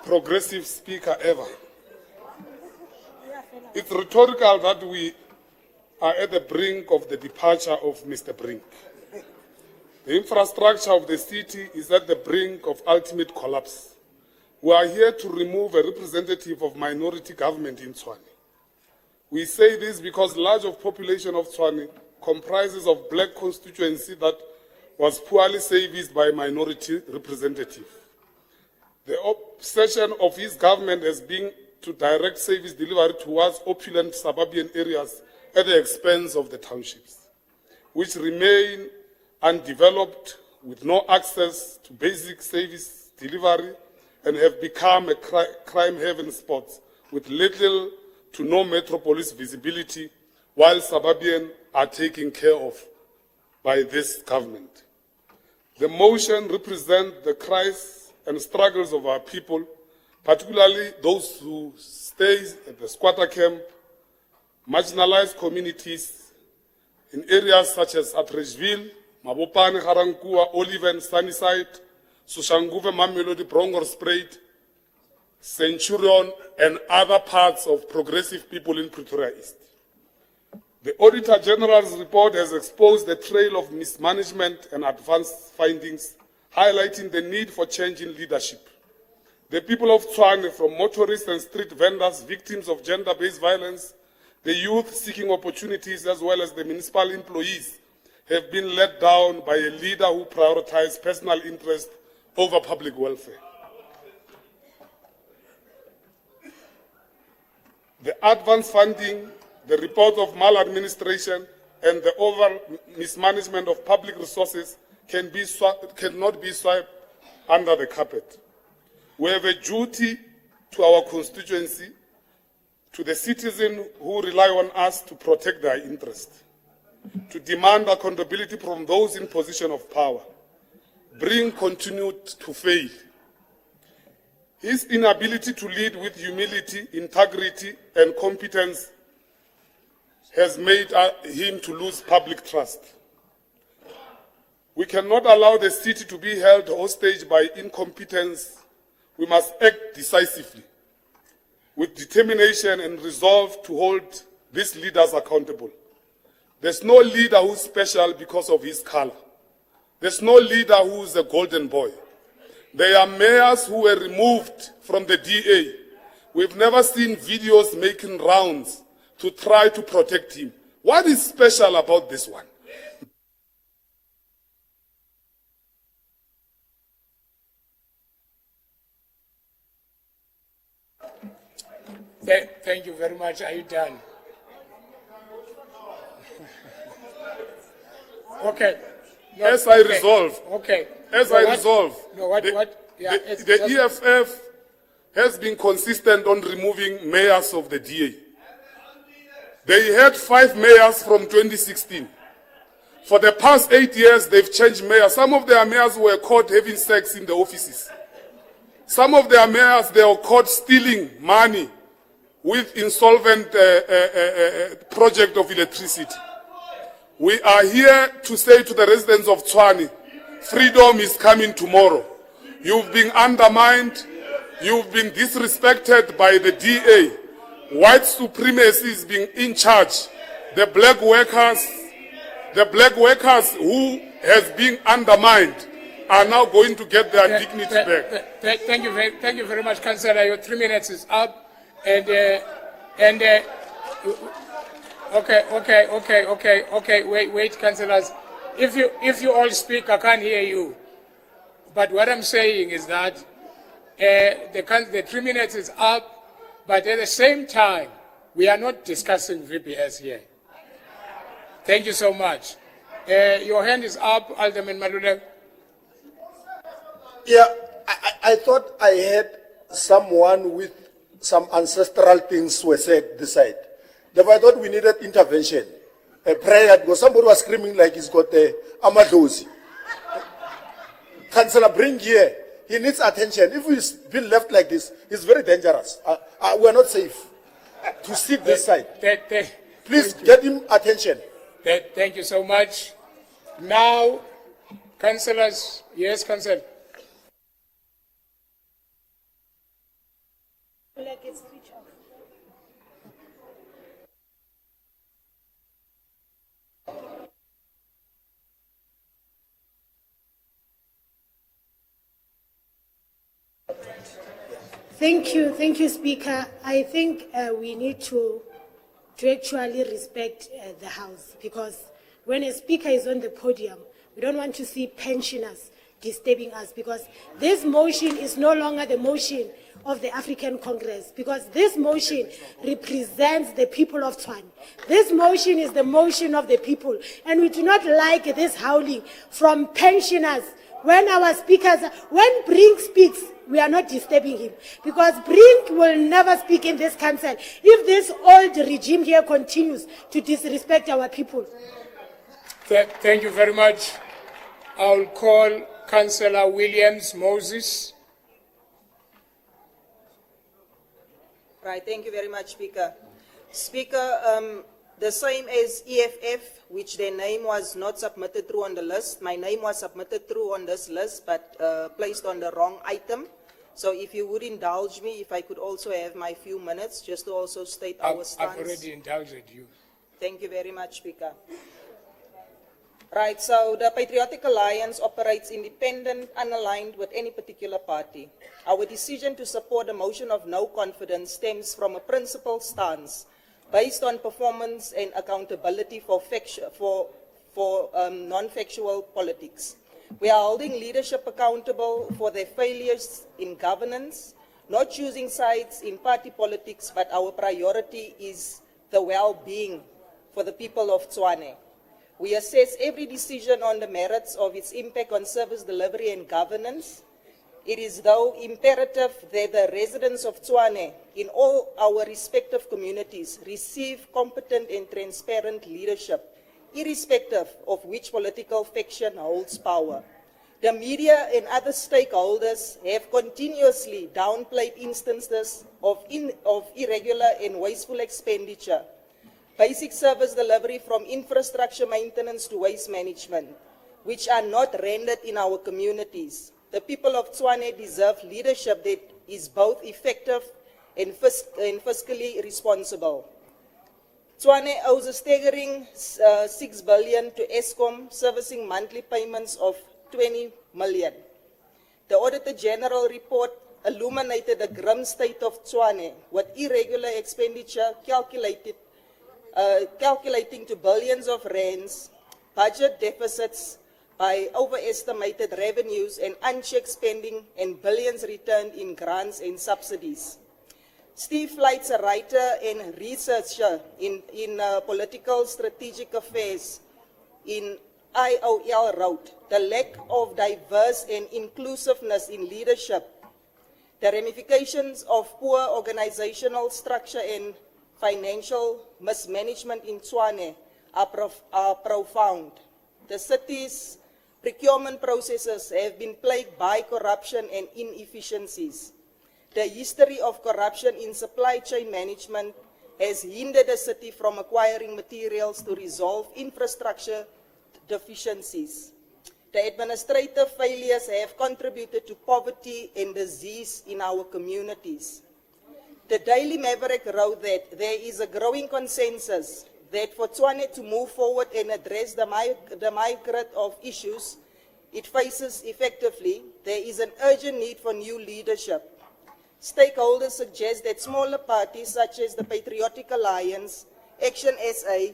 progressive speaker ever. It's rhetorical that we are at the brink of the departure of Mr. Brink. The infrastructure of the city is at the brink of ultimate collapse. We are here to remove a representative of minority government in Tshwane. We say this because large of population of Tshwane comprises of black constituency that was poorly serviced by minority representative. The obsession of his government has been to direct service delivery towards opulent suburban areas at the expense of the townships, which remain undeveloped with no access to basic service delivery and have become a crime haven spot with little to no metropolis visibility, while suburban are taken care of by this government. The motion represents the cries and struggles of our people, particularly those who stay at the squatter camp, marginalized communities in areas such as Atteridgeville, Mabopane, Garankuwa, Oliven, Sunnyside, Soshanguve, Mamelodi, Bronkhorstspruit, Centurion, and other parts of progressive people in Pretoria East. The Auditor General's report has exposed the trail of mismanagement and advanced findings, highlighting the need for change in leadership. The people of Tshwane, from motorists and street vendors, victims of gender-based violence, the youth seeking opportunities, as well as the municipal employees, have been let down by a leader who prioritized personal interest over public welfare. The advance funding, the report of maladministration, and the over mismanagement of public resources cannot be swept under the carpet. We have a duty to our constituency, to the citizens who rely on us to protect their interests, to demand accountability from those in position of power. Bring continued to fail. His inability to lead with humility, integrity, and competence has made him to lose public trust. We cannot allow the city to be held hostage by incompetence. We must act decisively, with determination and resolve to hold these leaders accountable. There's no leader who's special because of his color. There's no leader who's a golden boy. There are mayors who were removed from the DA. We've never seen videos making rounds to try to protect him. What is special about this one? Thank you very much. Are you done? Okay. No, As I resolve. Okay. As No, I what- resolve. No, what? Yeah, it's The just- EFF has been consistent on removing mayors of the DA. They had 5 mayors from 2016. For the past 8 years, they've changed mayors. Some of their mayors were caught having sex in the offices. Some of their mayors, they were caught stealing money with insolvent project of electricity. We are here to say to the residents of Tshwane, freedom is coming tomorrow. You've been undermined. You've been disrespected by the DA. White supremacy is being in charge. The black workers who has been undermined are now going to get their dignity back. Thank you very much, Councillor. Your 3 minutes is up. Okay. Wait, councillors. If you all speak, I can't hear you. But what I'm saying is that the 3 minutes is up, but at the same time, we are not discussing VPS here. Thank you so much. Your hand is up, Alderman Malule. Yeah, I thought I had someone with some ancestral things were said this side. Therefore, I thought we needed intervention, a prayer, because somebody was screaming like he's got a amadosi. Councillor, bring here. He needs attention. If he's been left like this, it's very dangerous. We're not safe to sit this side. Please get him attention. Thank you so much. Now, Councillors, yes, Councillor. Thank you, Speaker. I think we need to actually respect the House, because when a speaker is on the podium, we don't want to see pensioners disturbing us, because this motion is no longer the motion of the African Congress, because this motion represents the people of Tshwane. This motion is the motion of the people, and we do not like this howling from pensioners. When our speakers, when Brink speaks, we are not disturbing him, because Brink will never speak in this council if this old regime here continues to disrespect our people. Thank you very much. I'll call Councillor Williams Moses. Right, thank you very much, Speaker. Speaker, the same as EFF, which their name was not submitted through on the list. My name was submitted through on this list, but placed on the wrong item. So if you would indulge me, if I could also have my few minutes, just to also state our stance. I've already indulged you. Thank you very much, Speaker. Right, so the Patriotic Alliance operates independent, unaligned with any particular party. Our decision to support a motion of no confidence stems from a principled stance based on performance and accountability for non-factual politics. We are holding leadership accountable for their failures in governance, not choosing sides in party politics, but our priority is the well-being for the people of Tshwane. We assess every decision on the merits of its impact on service delivery and governance. It is though imperative that the residents of Tshwane in all our respective communities receive competent and transparent leadership, irrespective of which political faction holds power. The media and other stakeholders have continuously downplayed instances of irregular and wasteful expenditure, basic service delivery from infrastructure maintenance to waste management, which are not rendered in our communities. The people of Tshwane deserve leadership that is both effective and fiscally responsible. Tshwane owes a staggering 6 billion to Eskom, servicing monthly payments of 20 million. The Auditor General report illuminated the grim state of Tshwane with irregular expenditure calculating to billions of rands, budget deficits by overestimated revenues and unchecked spending, and billions returned in grants and subsidies. Steve Flights, a writer and researcher in political strategic affairs in IOL, wrote, "The lack of diverse and inclusiveness in leadership, the ramifications of poor organizational structure and financial mismanagement in Tshwane are profound. The city's procurement processes have been plagued by corruption and inefficiencies. The history of corruption in supply chain management has hindered the city from acquiring materials to resolve infrastructure deficiencies. The administrative failures have contributed to poverty and disease in our communities." The Daily Maverick wrote that there is a growing consensus that for Tshwane to move forward and address the myriad of issues it faces effectively, there is an urgent need for new leadership. Stakeholders suggest that smaller parties such as the Patriotic Alliance, Action SA,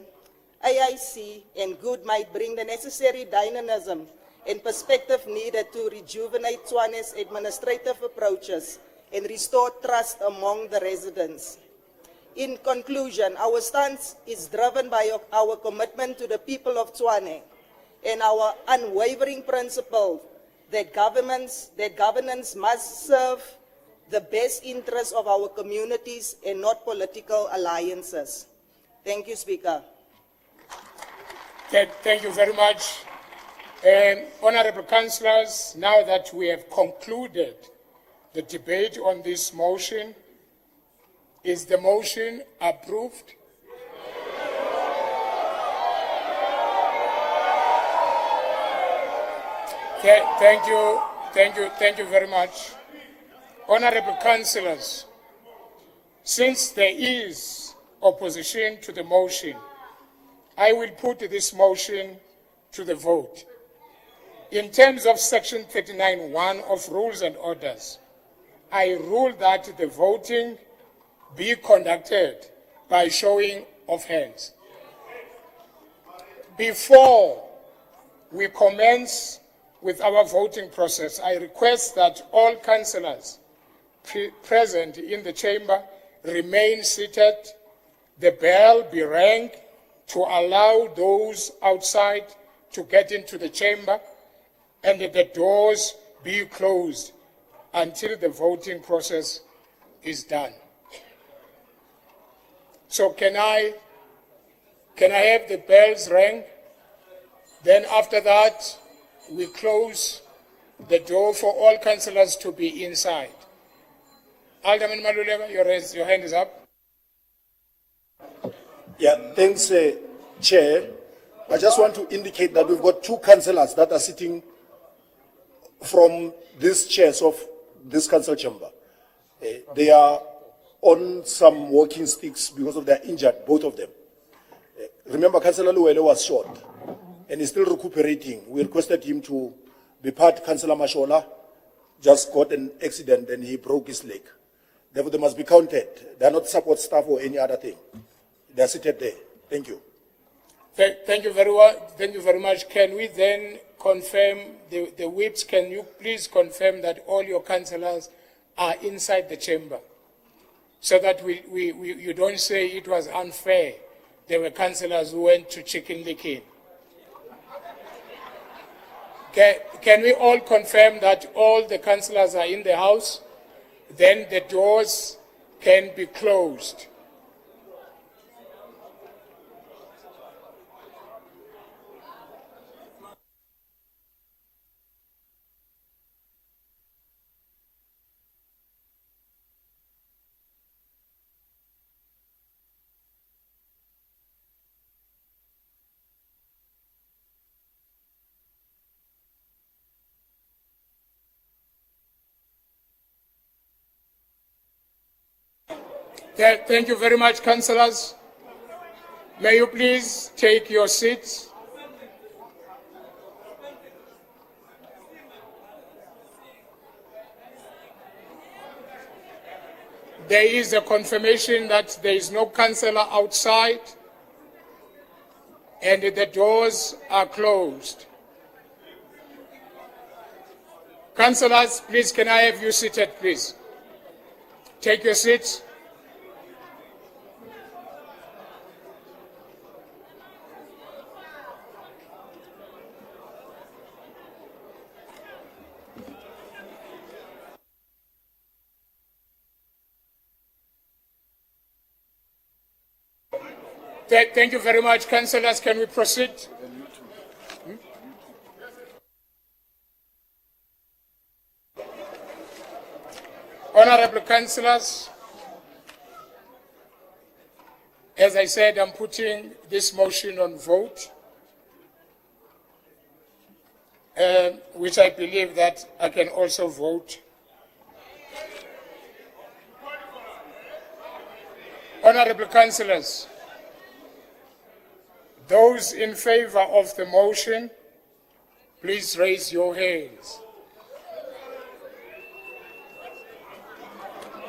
AIC, and Good might bring the necessary dynamism and perspective needed to rejuvenate Tshwane's administrative approaches and restore trust among the residents. In conclusion, our stance is driven by our commitment to the people of Tshwane and our unwavering principle that governance must serve the best interests of our communities and not political alliances. Thank you, Speaker. Thank you very much. Honorable Councillors, now that we have concluded the debate on this motion, is the motion approved? Thank you very much. Honorable councillors, since there is opposition to the motion, I will put this motion to the vote. In terms of section 39(1) of rules and orders, I rule that the voting be conducted by showing of hands. Before we commence with our voting process, I request that all councillors present in the chamber remain seated, the bell be rang to allow those outside to get into the chamber, and the doors be closed until the voting process is done. So can I have the bells rang? Then after that, we close the door for all councillors to be inside. Alderman Maluleka, your hand is up. Yeah, thanks, Chair. I just want to indicate that we've got two councillors that are sitting from these chairs of this council chamber. They are on some walking sticks because of their injured, both of them. Remember, Councillor Luwele was shot and he's still recuperating. We requested him to be part. Councillor Mashola just got an accident and he broke his leg. Therefore, they must be counted. They are not support staff or any other thing. They are seated there. Thank you. Thank you very much. Thank you very much. Can we then confirm the whips? Can you please confirm that all your councillors are inside the chamber, so that you don't say it was unfair? There were councillors who went to chicken licking. Can we all confirm that all the councillors are in the house? Then the doors can be closed. Thank you very much, councillors. May you please take your seats. There is a confirmation that there is no councillor outside and the doors are closed. Councillors, please, can I have you seated, please? Take your seats. Thank you very much, councillors. Can we proceed? Honorable councillors, as I said, I'm putting this motion on vote, which I believe that I can also vote. Honorable councillors, those in favor of the motion, please raise your hands.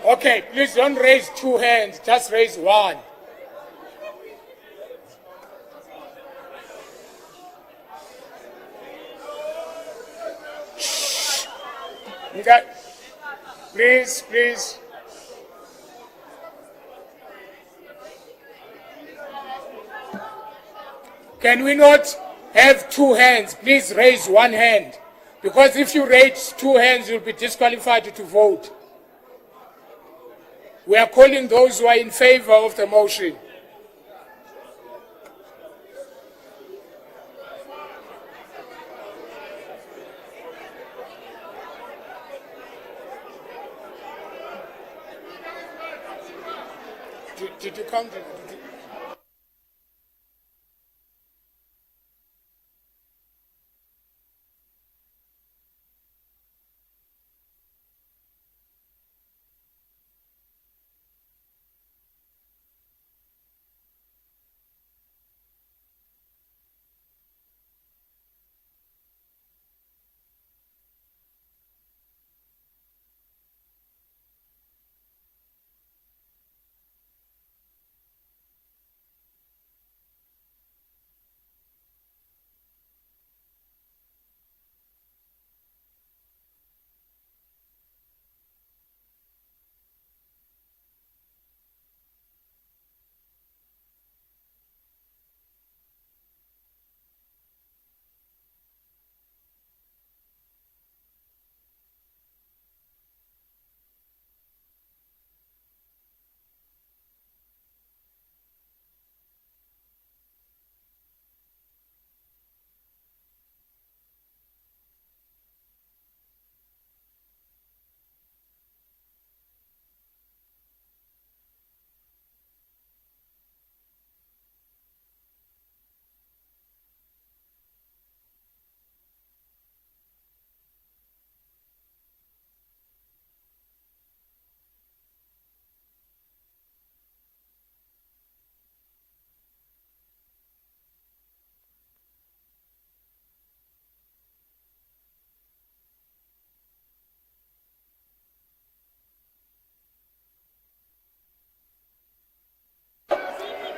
Okay, please don't raise two hands, just raise one. Shh. Please. Can we not have two hands? Please raise one hand. Because if you raise two hands, you'll be disqualified to vote. We are calling those who are in favor of the motion. Did you count it?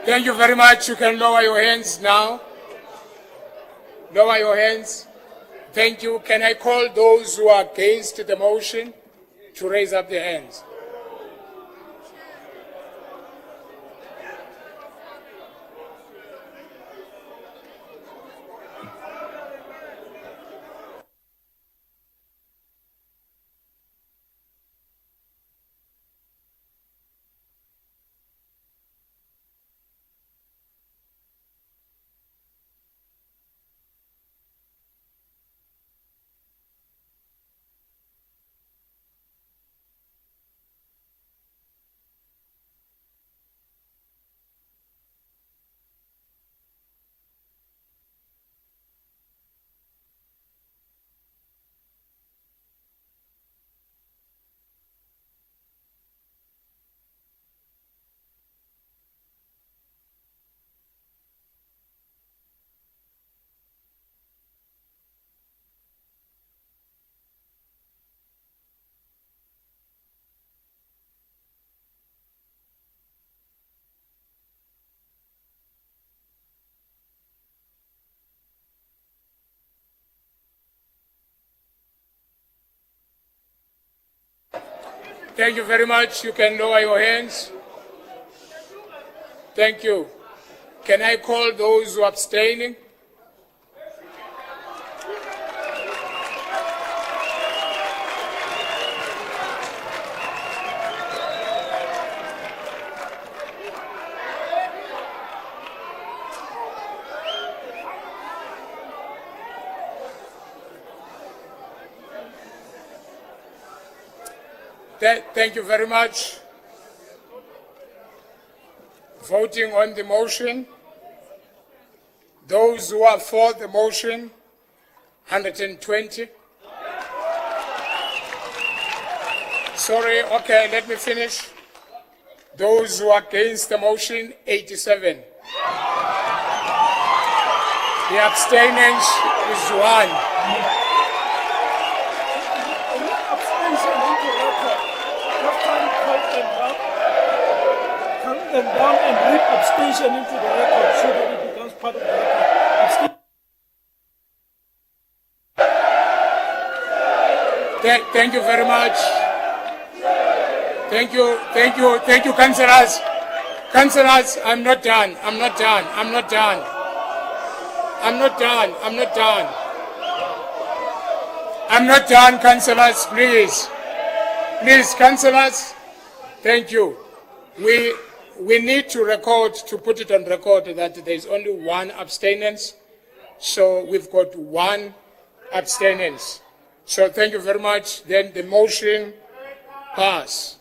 Thank you very much. You can lower your hands now. Lower your hands. Thank you. Can I call those who are against the motion to raise up their hands? Thank you very much. You can lower your hands. Thank you. Can I call those who are abstaining? Thank you very much. Voting on the motion. Those who are for the motion, 120. Sorry, okay, let me finish. Those who are against the motion, 87. The abstentions is 1. Count them down and read abstention into the record so that it becomes part of the record. Thank you very much. Thank you, councillors. Councillors, I'm not done. Councillors, please. Please, councillors. Thank you. We need to record, to put it on record, that there is only 1 abstinence. So we've got 1 abstinence. So thank you very much. Then the motion pass.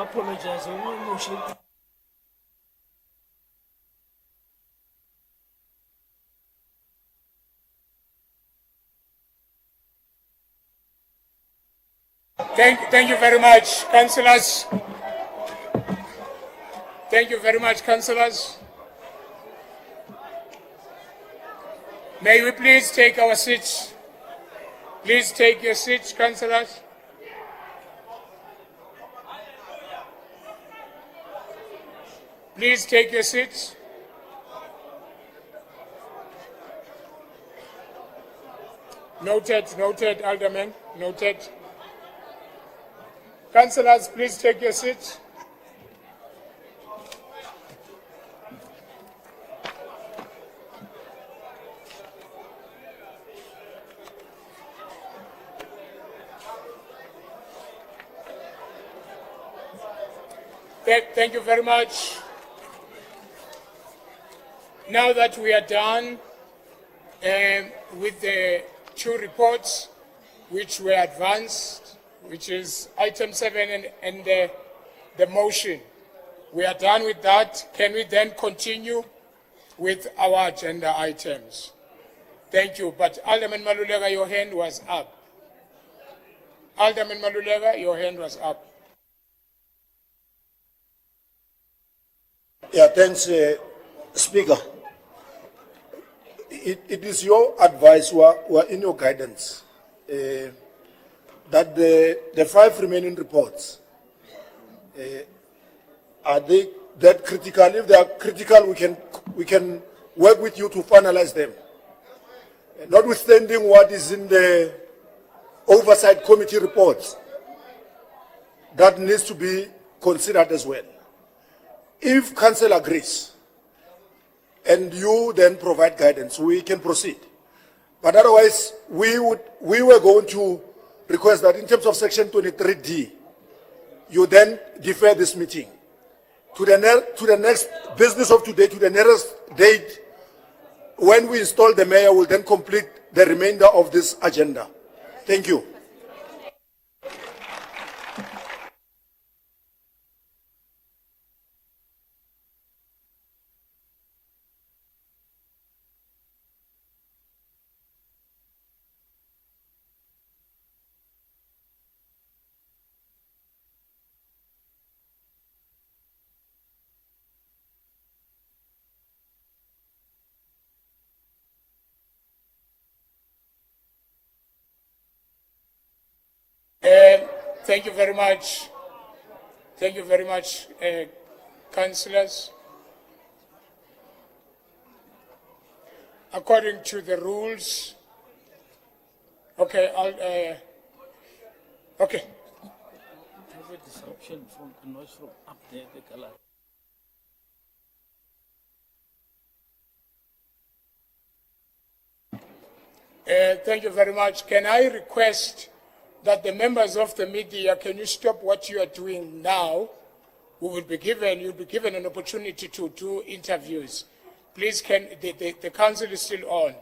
apologize. Motion. Thank you very much, councillors. Thank you very much, councillors. May we please take our seats? Please take your seats, councillors. Please take your seats. Noted, Alderman, noted. Councillors, please take your seats. Thank you very much. Now that we are done with the two reports which were advanced, which is item 7 and the motion, we are done with that. Can we then continue with our agenda items? Thank you. But Alderman Malulega, your hand was up. Alderman Malulega, your hand was up. Yeah, thanks, Speaker. It is your advice or in your guidance that the 5 remaining reports, are they that critical? If they are critical, we can work with you to finalize them. Notwithstanding what is in the oversight committee reports, that needs to be considered as well. If council agrees, and you then provide guidance, we can proceed. But otherwise, we were going to request that in terms of section 23D, you then defer this meeting to the next business of today, to the nearest date, when we install the mayor. Will then complete the remainder of this agenda. Thank you. Thank you very much. Thank you very much, councillors. According to the rules, okay, okay. Have a disruption from a noise from up there, the color. Thank you very much. Can I request that the members of the media, can you stop what you are doing now? You'll be given an opportunity to do interviews. Please, the council is still on.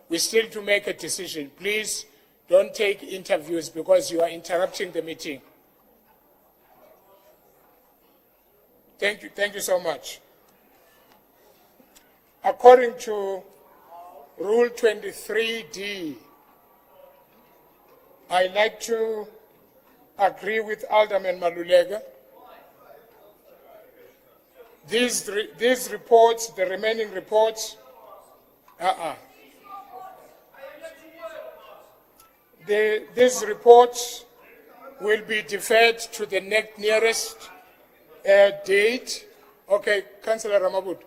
We still to make a decision. Please don't take interviews because you are interrupting the meeting. Thank you so much. According to Rule 23D, I like to agree with Alderman Malulega. These reports, the remaining reports, these reports will be deferred to the nearest date. Okay, Councillor Ramaphosa.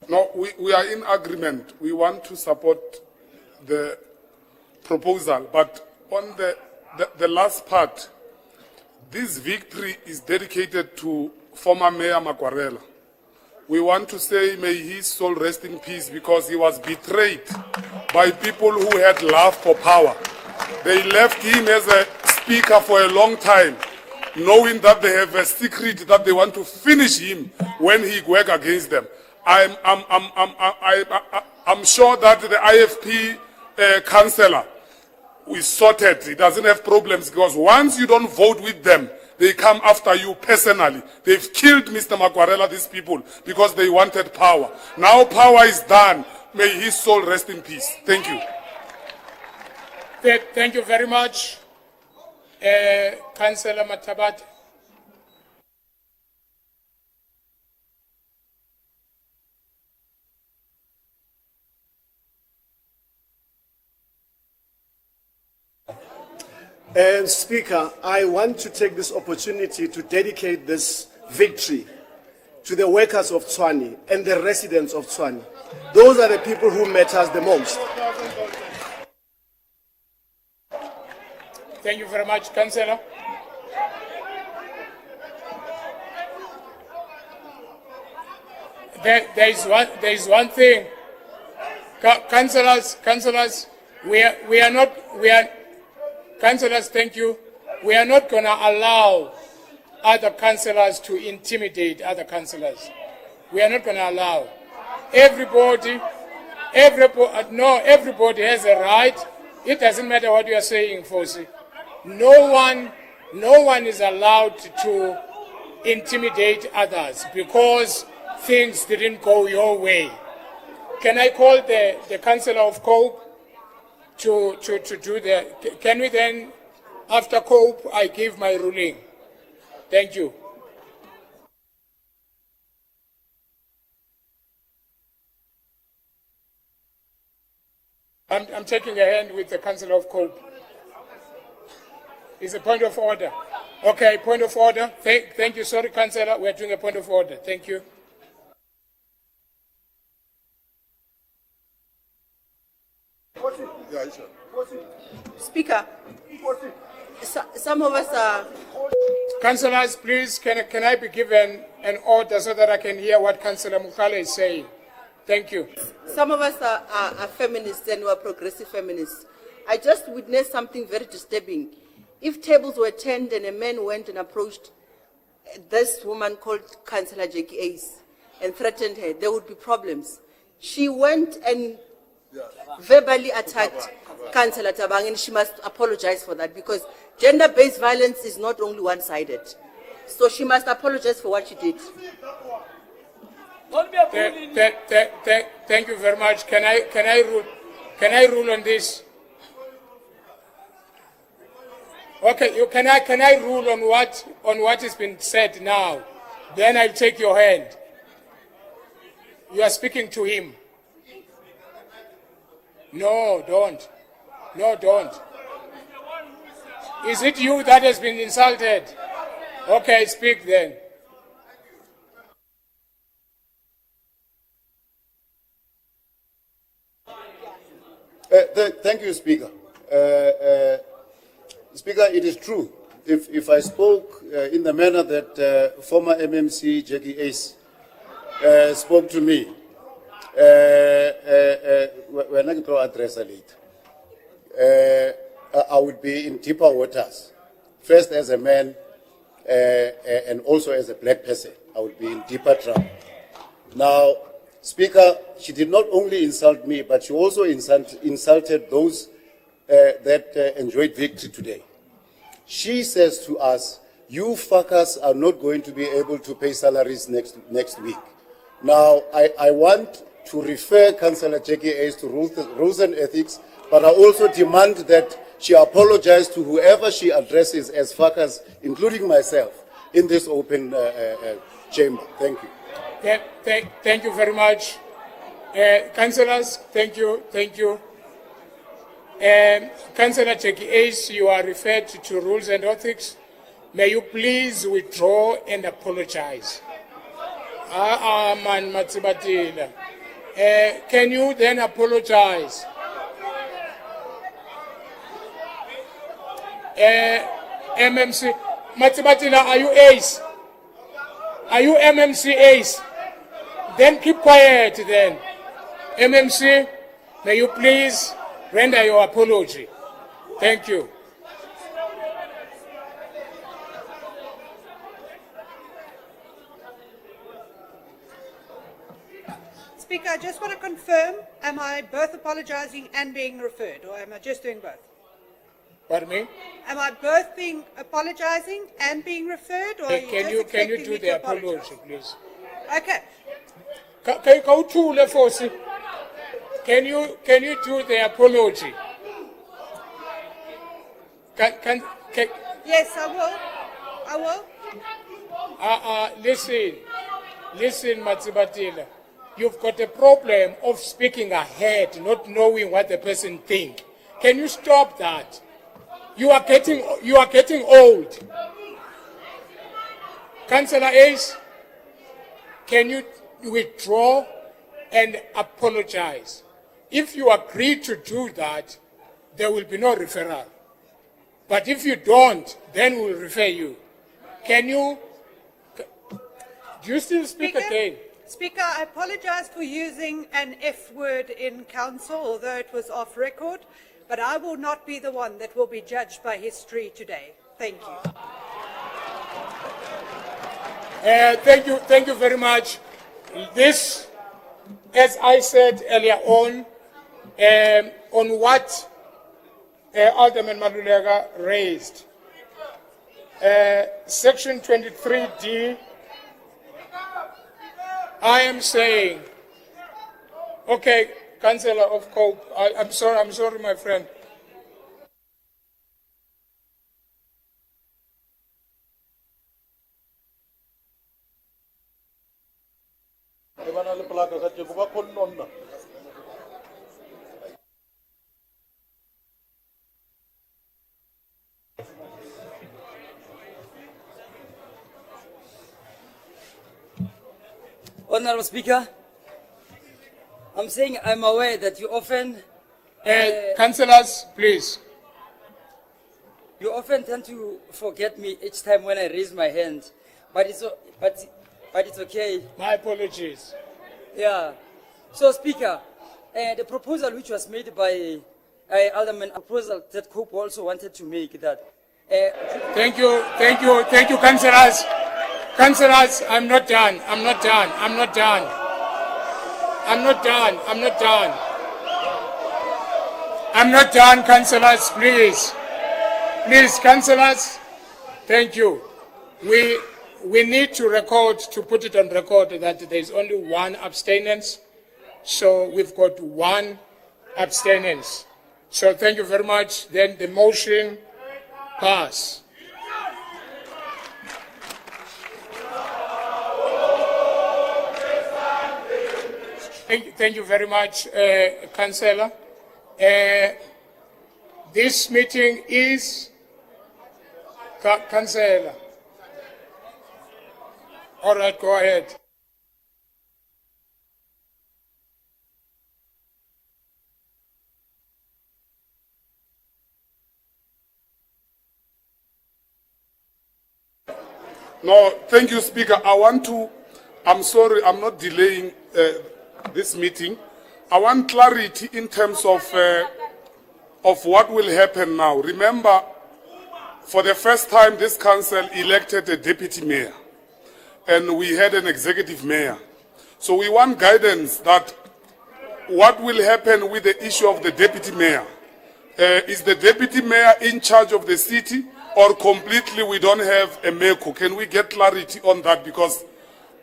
No, we are in agreement. We want to support the proposal, but on the last part, this victory is dedicated to former Mayor Makwarela. We want to say, may his soul rest in peace, because he was betrayed by people who had love for power. They left him as a speaker for a long time, knowing that they have a secret that they want to finish him when he works against them. I'm sure that the IFP councillor is sorted. He doesn't have problems because once you don't vote with them, they come after you personally. They've killed Mr. Makwarela, these people, because they wanted power. Now power is done. May his soul rest in peace. Thank you. Thank you very much, Councillor Matabata. Speaker, I want to take this opportunity to dedicate this victory to the workers of Tshwane and the residents of Tshwane. Those are the people who matter us the most. Thank you very much, Councillor. There is one thing, councillors. Councillors, thank you. We are not going to allow other councillors to intimidate other councillors. We are not going to allow. Everybody has a right. It doesn't matter what you are saying, Fosi. No one is allowed to intimidate others because things didn't go your way. Can I call the Councillor of Cope to do that? Can we then, after Cope, I give my ruling? Thank you. I'm taking a hand with the Councillor of Cope. It's a point of order. Okay, point of order. Thank you. Sorry, Councillor. We're doing a point of order. Thank you. Speaker, some of us are... Councillors, please, can I be given an order so that I can hear what Councillor Mukhala is saying? Thank you. Some of us are feminists and we're progressive feminists. I just witnessed something very disturbing. If tables were turned and a man went and approached this woman called Councillor Jackie Ace and threatened her, there would be problems. She went and verbally attacked Councillor Tabang, and she must apologize for that because gender-based violence is not only one-sided. So she must apologize for what she did. Thank you very much. Can I rule on this? Okay, can I rule on what has been said now? Then I'll take your hand. You are speaking to him. No, don't. No, don't. Is it you that has been insulted? Okay, speak then. Thank you, Speaker. Speaker, it is true. If I spoke in the manner that former MMC Jackie Ace spoke to me, we're not going to address her later. I would be in deeper waters. First as a man and also as a black person, I would be in deeper trouble. Now, Speaker, she did not only insult me, but she also insulted those that enjoyed victory today. She says to us, you fuckers are not going to be able to pay salaries next week. Now, I want to refer Councillor Jackie Ace to rules and ethics, but I also demand that she apologize to whoever she addresses as fuckers, including myself, in this open chamber. Thank you. Thank you very much. Councillors, thank you. Councillor Jackie Ace, you are referred to rules and ethics. May you please withdraw and apologize. Man Matsibatila. Can you then apologize? MMC Matsibatila, are you Ace? Are you MMC Ace? Then keep quiet then. MMC, may you please render your apology. Thank you. Speaker, I just want to confirm, am I both apologising and being referred, or am I just doing both? Pardon me? Am I both being apologising and being referred, or are you Can just you expecting do me the to apologise? apology, please? Okay. Can you do the apology? Can Yes, I will. I will. Listen, Matsibatila. You've got a problem of speaking ahead, not knowing what the person thinks. Can you stop that? You are getting old. Councillor Ace, can you withdraw and apologize? If you agree to do that, there will be no referral. But if you don't, then we'll refer you. Do you still speak again? Speaker, I apologise for using an F word in council, although it was off record, but I will not be the one that will be judged by history today. Thank you. Thank you very much. This, as I said earlier on what Alderman Malulega raised, Section 23D, I am saying, okay, Councillor of Cope, I'm sorry, my friend. Honourable Speaker, I'm saying I'm aware that you often... Councillors, please. You often tend to forget me each time when I raise my hand, but it's okay. My apologies. Yeah. So, Speaker, the proposal which was made by Alderman, proposal that Cope also wanted to make that... Thank you, councillors. Councillors, I'm not done, councillors, please. Please, councillors, thank you. We need to record, to put it on record, that there is only one abstinence. So we've got one abstinence. So thank you very much. Then the motion pass. Thank you very much, Councillor. This meeting is... Councillor. All right, go ahead. No, thank you, Speaker. I'm sorry, I'm not delaying this meeting. I want clarity in terms of what will happen now. Remember, for the first time, this council elected a deputy mayor, and we had an executive mayor. So we want guidance that what will happen with the issue of the deputy mayor. Is the deputy mayor in charge of the city, or completely we don't have a mayor? Can we get clarity on that? Because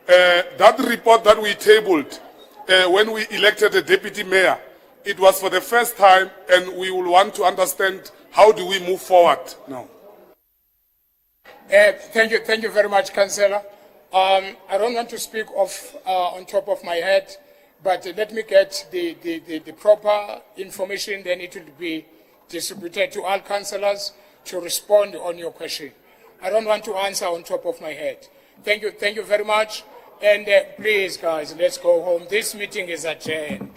that report that we tabled when we elected a deputy mayor, it was for the first time, and we will want to understand how do we move forward now. Thank you very much, Councillor. I don't want to speak on top of my head, but let me get the proper information, then it will be distributed to all councillors to respond on your question. I don't want to answer on top of my head. Thank you very much. And please, guys, let's go home. This meeting is adjourned.